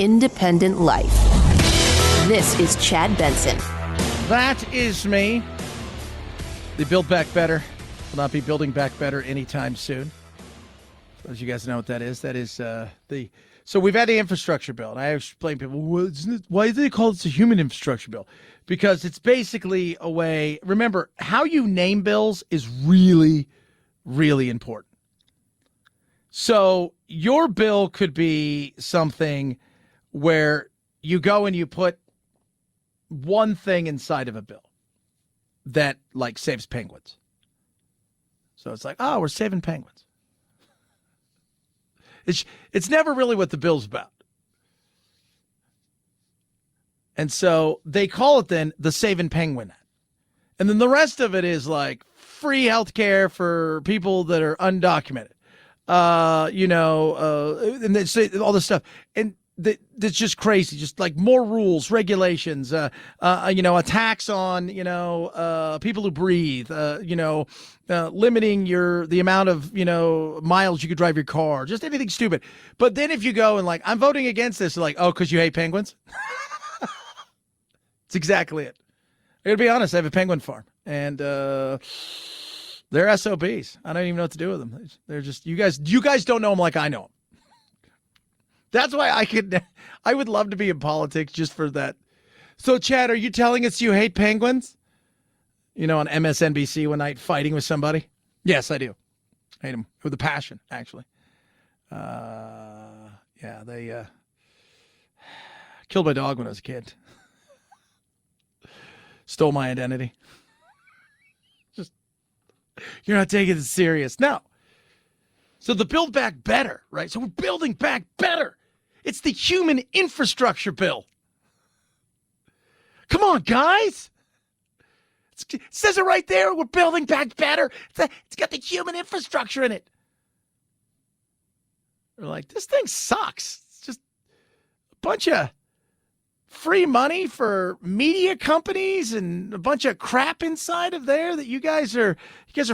independent life. This is Chad Benson. That is me. The Build Back Better will not be building back better anytime soon. So as you guys know what that is so we've had the infrastructure bill, and I explain to people, why do they call it a human infrastructure bill? Because it's basically a way, remember, how you name bills is really, really important. So your bill could be something where you go and you put one thing inside of a bill that like saves penguins. So it's like, oh, we're saving penguins. It's never really what the bill's about. And so they call it then the Saving Penguin Act. And then the rest of it is like free health care for people that are undocumented. And they say all this stuff. And that's just crazy. Just like more rules, regulations, a tax on, people who breathe, limiting the amount of, miles you could drive your car, just anything stupid. But then if you go and like, I'm voting against this, like, oh, because you hate penguins? It's exactly it. I gotta be honest, I have a penguin farm, and they're SOBs. I don't even know what to do with them. They're just, you guys don't know them like I know them. That's why I would love to be in politics just for that. So, Chad, are you telling us you hate penguins? On MSNBC one night fighting with somebody? Yes, I do. Hate them with a passion, actually. They killed my dog when I was a kid. Stole my identity. Just, you're not taking it serious. No. So the Build Back Better, right? So we're building back better. It's the human infrastructure bill. Come on, guys. It says it right there. We're building back better. It's got the human infrastructure in it. We're like, this thing sucks. It's just a bunch of free money for media companies and a bunch of crap inside of there that you guys are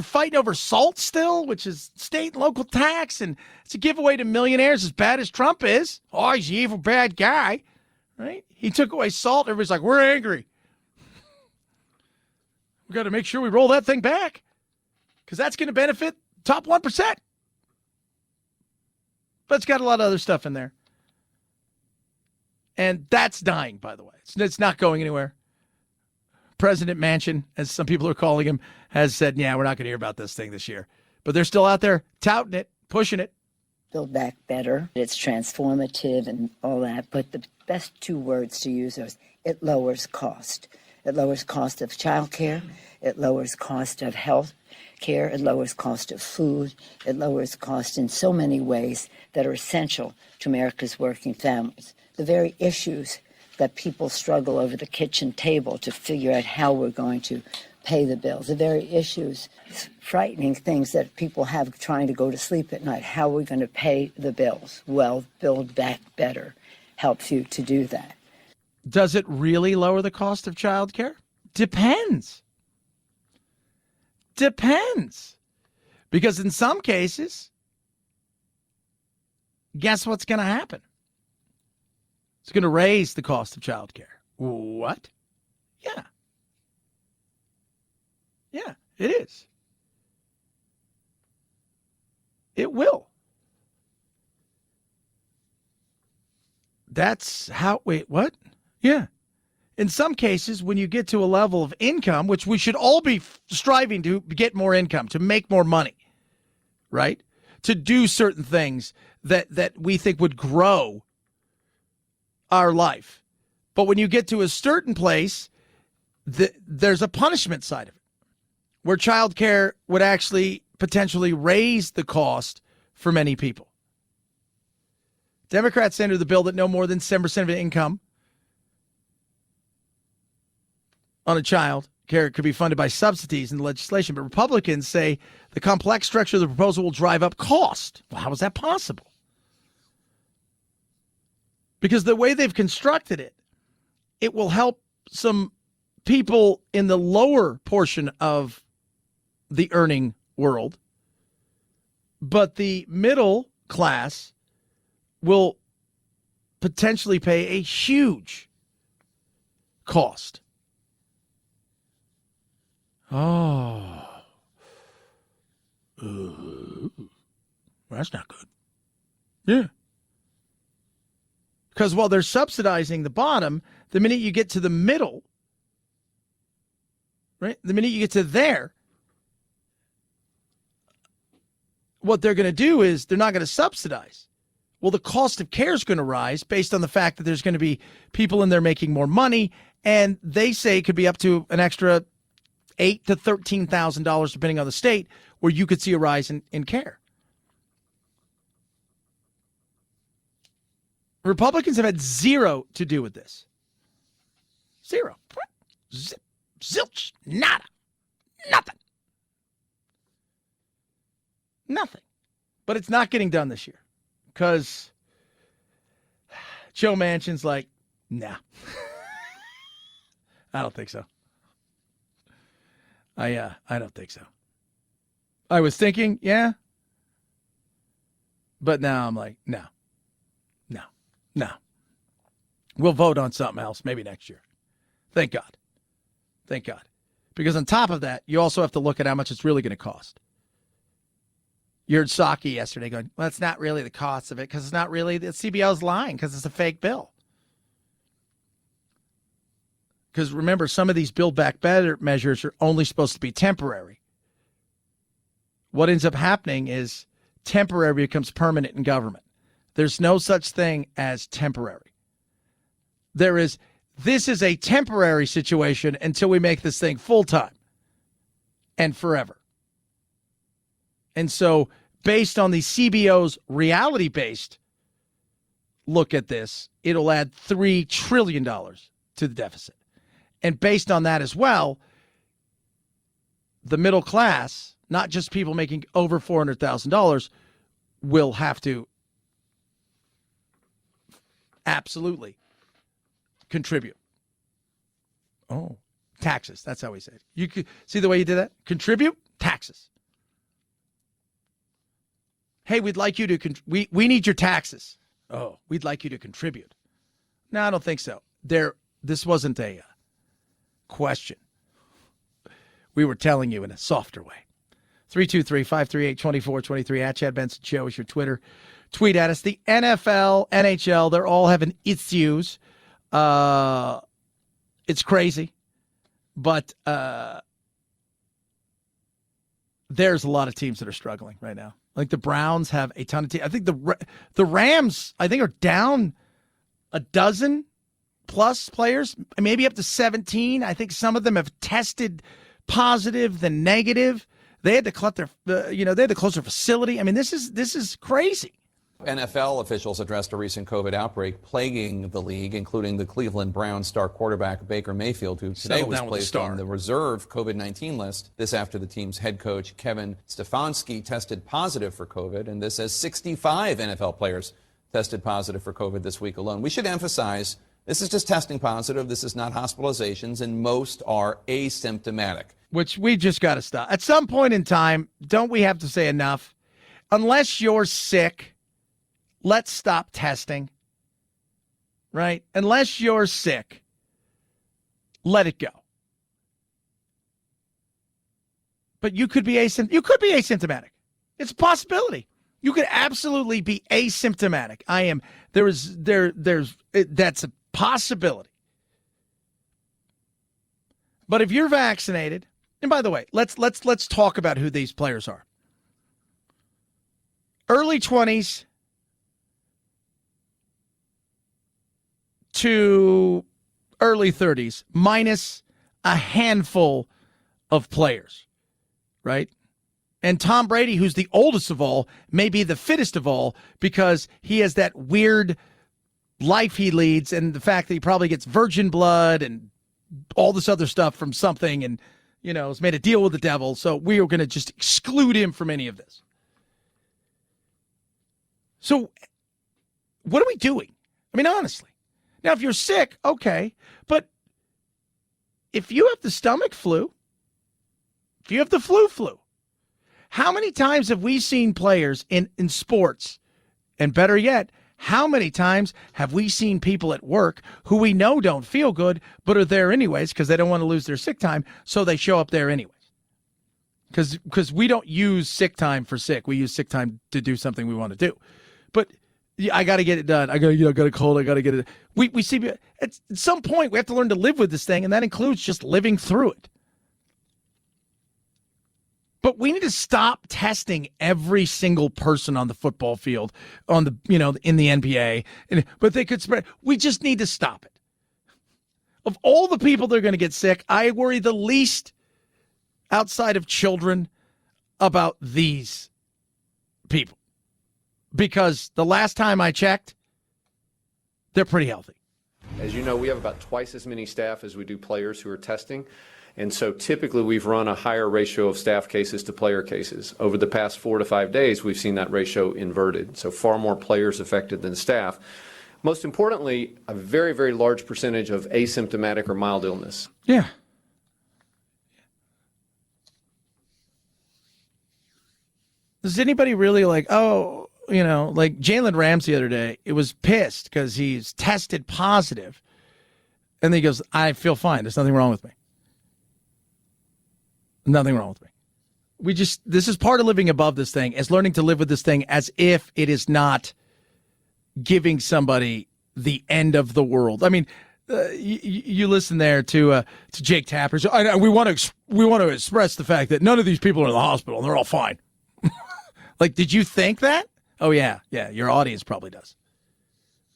fighting over SALT still, which is state and local tax, and it's a giveaway to millionaires as bad as Trump is. Oh, he's an evil bad guy, right? He took away SALT. Everybody's like, we're angry. We got to make sure we roll that thing back because that's going to benefit top 1%. But it's got a lot of other stuff in there. And that's dying, by the way. It's not going anywhere. President Manchin, as some people are calling him, has said, yeah, we're not going to hear about this thing this year. But they're still out there touting it, pushing it. Build Back Better. It's transformative and all that. But the best two words to use are it lowers cost. It lowers cost of child care. It lowers cost of health care. It lowers cost of food. It lowers cost in so many ways that are essential to America's working families. The very issues that people struggle over the kitchen table to figure out how we're going to pay the bills, the very issues, frightening things that people have trying to go to sleep at night. How are we going to pay the bills? Well, Build Back Better helps you to do that. Does it really lower the cost of childcare? Depends. Depends. Because in some cases, guess what's going to happen? It's going to raise the cost of childcare. What? Yeah. Yeah, it is. It will. That's how, wait, what? Yeah. In some cases, when you get to a level of income, which we should all be striving to get more income, to make more money, right? To do certain things that we think would grow our life. But when you get to a certain place, there's a punishment side of it, where childcare would actually potentially raise the cost for many people. Democrats entered the bill that no more than 7% of income on a child care could be funded by subsidies in the legislation. But Republicans say the complex structure of the proposal will drive up cost. Well, how is that possible? Because the way they've constructed it, it will help some people in the lower portion of the earning world, but the middle class will potentially pay a huge cost. Oh. Ooh. That's not good. Yeah. Because while they're subsidizing the bottom, the minute you get to the middle, right? The minute you get to there, what they're going to do is they're not going to subsidize. Well, the cost of care is going to rise based on the fact that there's going to be people in there making more money, and they say it could be up to an extra $8,000 to $13,000, depending on the state, where you could see a rise in care. Republicans have had zero to do with this. Zero. Zip, zilch, nada. Nothing. Nothing. But it's not getting done this year because Joe Manchin's like, nah. I don't think so. I don't think so. I was thinking, yeah. But now I'm like, no. We'll vote on something else maybe next year. Thank God. Thank God. Because on top of that, you also have to look at how much it's really going to cost. You heard Psaki yesterday going, well, it's not really the cost of it because it's not really, the CBO's lying because it's a fake bill. Because remember, some of these Build Back Better measures are only supposed to be temporary. What ends up happening is temporary becomes permanent in government. There's no such thing as temporary. This is a temporary situation until we make this thing full-time and forever. And so based on the CBO's reality-based look at this, it'll add $3 trillion to the deficit. And based on that as well, the middle class, not just people making over $400,000, will have to absolutely contribute. Oh, taxes. That's how we say it. You could see the way you did that? Contribute, taxes. Hey, we'd like you to, we need your taxes. Oh, we'd like you to contribute. No, I don't think so. This wasn't a question. We were telling you in a softer way. 323-538-2423 at Chad Benson Show is your Twitter. Tweet at us. The NFL, NHL, they're all having issues. It's crazy, but there's a lot of teams that are struggling right now. Like the Browns have a ton of teams. I think the Rams, are down a dozen plus players, maybe up to 17. I think some of them have tested positive than negative. They had to they had to close their facility. I mean, this is crazy. NFL officials addressed a recent COVID outbreak plaguing the league, including the Cleveland Browns star quarterback Baker Mayfield, who today was placed on the reserve COVID-19 list. This after the team's head coach, Kevin Stefanski, tested positive for COVID, and this as 65 NFL players tested positive for COVID this week alone. We should emphasize this is just testing positive. This is not hospitalizations, and most are asymptomatic. Which we just got to stop. At some point in time, don't we have to say enough? Unless you're sick, let's stop testing, right? Unless you're sick, let it go. But you could be asymptomatic. It's a possibility. You could absolutely be asymptomatic. That's a possibility. But if you're vaccinated, and by the way, let's talk about who these players are. Early 20s to early 30s, minus a handful of players, right? And Tom Brady, who's the oldest of all, may be the fittest of all because he has that weird life he leads and the fact that he probably gets virgin blood and all this other stuff from something and, has made a deal with the devil. So we are going to just exclude him from any of this. So what are we doing? I mean, honestly. Now, if you're sick, okay. But if you have the stomach flu, if you have the flu, how many times have we seen players in sports? And better yet, how many times have we seen people at work who we know don't feel good, but are there anyways because they don't want to lose their sick time, so they show up there anyways? Because we don't use sick time for sick. We use sick time to do something we want to do. But I got to get it done. I got a cold. I got to get it. We see at some point we have to learn to live with this thing, and that includes just living through it. But we need to stop testing every single person on the football field, in the NBA. But they could spread. We just need to stop it. Of all the people that are going to get sick, I worry the least outside of children about these people. Because the last time I checked, they're pretty healthy. As you know, we have about twice as many staff as we do players who are testing. And so typically we've run a higher ratio of staff cases to player cases. Over the past 4 to 5 days, we've seen that ratio inverted. So far more players affected than staff. Most importantly, a very, very large percentage of asymptomatic or mild illness. Yeah. Does anybody really like Jalen Ramsey the other day, it was pissed because he's tested positive. And then he goes, I feel fine. There's nothing wrong with me. Nothing wrong with me. This is part of living above this thing, is learning to live with this thing as if it is not giving somebody the end of the world. I mean, you listen there to Jake Tapper. So we want to express the fact that none of these people are in the hospital and they're all fine. Like, did you think that? Oh, yeah. Your audience probably does.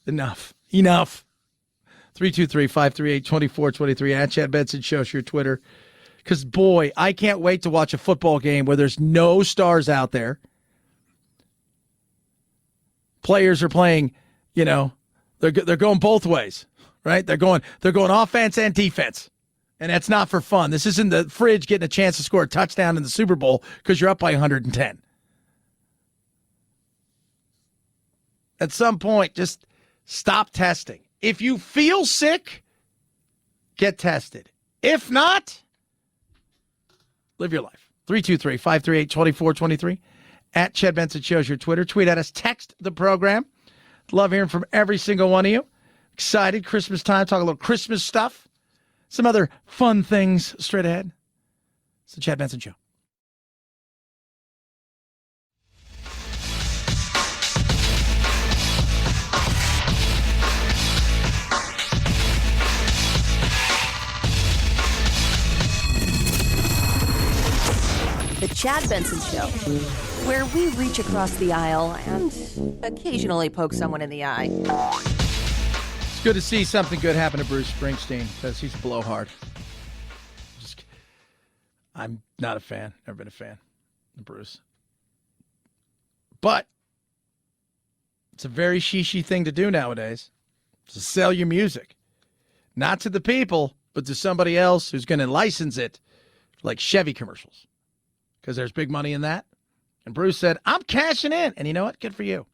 Enough. 323-538-2423 at Chad Benson Show. Your Twitter. Because, boy, I can't wait to watch a football game where there's no stars out there. Players are playing, they're going both ways, right? They're going offense and defense. And that's not for fun. This isn't the fridge getting a chance to score a touchdown in the Super Bowl because you're up by 110. At some point, just stop testing. If you feel sick, get tested. If not, live your life. 323-538-2423 at Chad Benson Shows. Your Twitter. Tweet at us. Text the program. Love hearing from every single one of you. Excited. Christmas time. Talk a little Christmas stuff. Some other fun things straight ahead. It's the Chad Benson Show. The Chad Benson Show, where we reach across the aisle and occasionally poke someone in the eye. It's good to see something good happen to Bruce Springsteen because he's a blowhard. I'm not a fan. Never been a fan of Bruce. But It's a very shishi thing to do nowadays. To sell your music. Not to the people, but to somebody else who's going to license it, like Chevy commercials. Because there's big money in that. And Bruce said, I'm cashing in. And you know what? Good for you.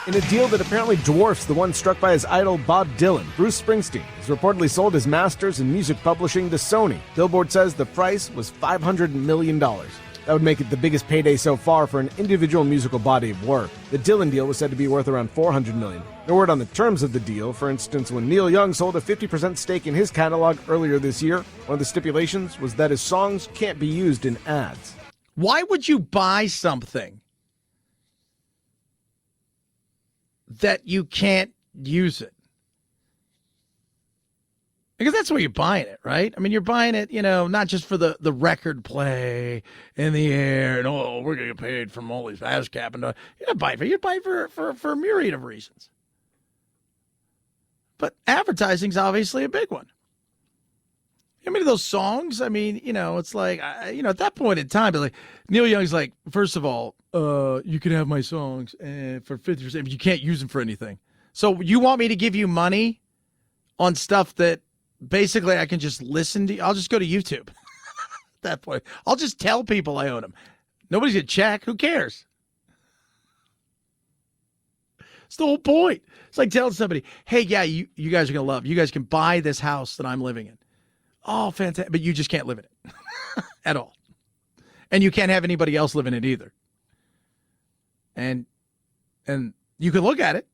In a deal that apparently dwarfs the one struck by his idol Bob Dylan, Bruce Springsteen has reportedly sold his masters in music publishing to Sony. Billboard says the price was $500 million. That would make it the biggest payday so far for an individual musical body of work. The Dylan deal was said to be worth around $400 million. No word on the terms of the deal. For instance, when Neil Young sold a 50% stake in his catalog earlier this year, one of the stipulations was that his songs can't be used in ads. Why would you buy something that you can't use it? Because that's where you're buying it, right? I mean, you're buying it, not just for the record play in the air and, we're going to get paid from all these ASCAP. And you're not buying it. You're buying for a myriad of reasons. But advertising's obviously a big one. How many of those songs? I mean, it's like, at that point in time, like Neil Young's like, first of all, you can have my songs for 50%, but you can't use them for anything. So you want me to give you money on stuff that basically I can just listen to? I'll just go to YouTube at that point. I'll just tell people I own them. Nobody's going to check. Who cares? It's the whole point. It's like telling somebody, hey, yeah, you guys are going to love. You guys can buy this house that I'm living in. Oh, fantastic. But you just can't live in it at all. And you can't have anybody else live in it either. And you can look at it.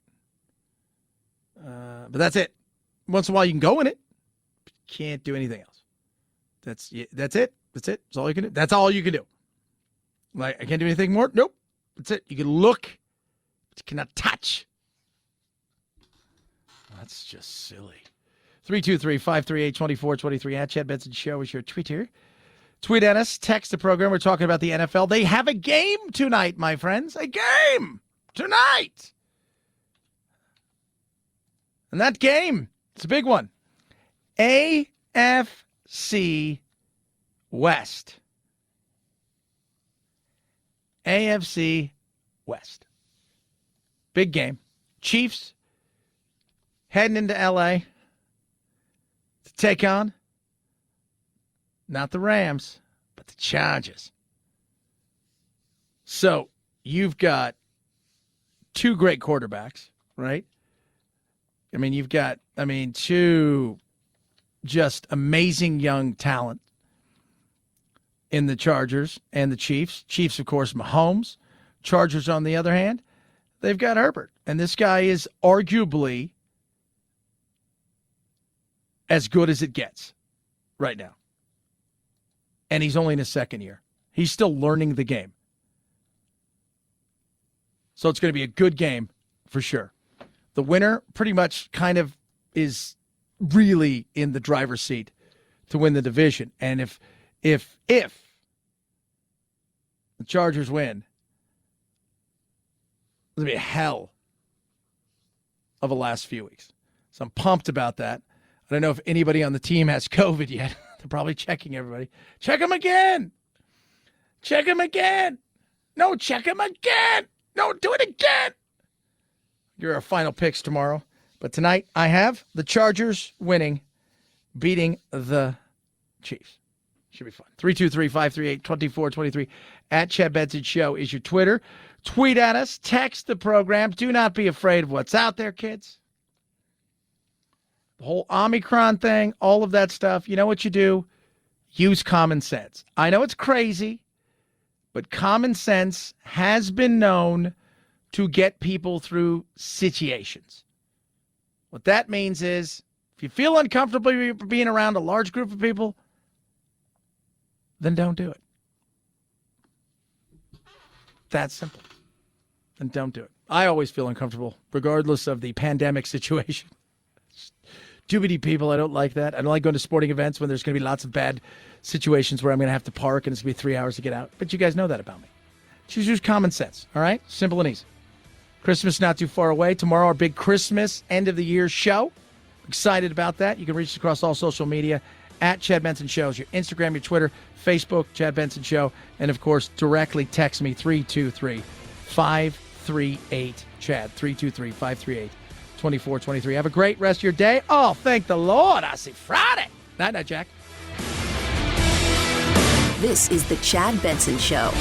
But that's it. Once in a while you can go in it. But you can't do anything else. That's it. That's it. That's all you can do. That's all you can do. Like, I can't do anything more? Nope. That's it. You can look, but you cannot touch. That's just silly. 323-538-2423 at Chad Benson Show is your Twitter. Tweet at us. Text the program. We're talking about the NFL. They have a game tonight, my friends. A game tonight. And that game, it's a big one. AFC West. AFC West. Big game. Chiefs heading into L.A. to take on not the Rams, but the Chargers. So you've got two great quarterbacks, right? I mean, you've got, two just amazing young talent in the Chargers and the Chiefs. Chiefs, of course, Mahomes. Chargers, on the other hand, they've got Herbert. And this guy is arguably as good as it gets right now. And he's only in his second year. He's still learning the game. So it's going to be a good game for sure. The winner pretty much kind of is really in the driver's seat to win the division. And if the Chargers win, it's going to be a hell of a last few weeks. So I'm pumped about that. I don't know if anybody on the team has COVID yet. They're probably checking everybody. Check them again. Check them again. No, check them again. No, do it again. You're our final picks tomorrow. But tonight I have the Chargers winning, beating the Chiefs. Should be fun. 323-538-2423 at Chad Benson Show is your Twitter. Tweet at us. Text the program. Do not be afraid of what's out there, kids. The whole Omicron thing, all of that stuff, you know what you do? Use common sense. I know it's crazy, but common sense has been known to get people through situations. What that means is, if you feel uncomfortable being around a large group of people, then don't do it. That simple. Then don't do it. I always feel uncomfortable, regardless of the pandemic situation. Too many people, I don't like that. I don't like going to sporting events when there's going to be lots of bad situations where I'm going to have to park and it's going to be 3 hours to get out. But you guys know that about me. Just use common sense, all right? Simple and easy. Christmas not too far away. Tomorrow, our big Christmas end-of-the-year show. Excited about that. You can reach us across all social media at Chad Benson Shows. Your Instagram, your Twitter, Facebook, Chad Benson Show. And, of course, directly text me 323-538-2423. 538-CHAD, 323-538-2423. Have a great rest of your day. Oh, thank the Lord. I see Friday. Night, Jack. This is the Chad Benson Show.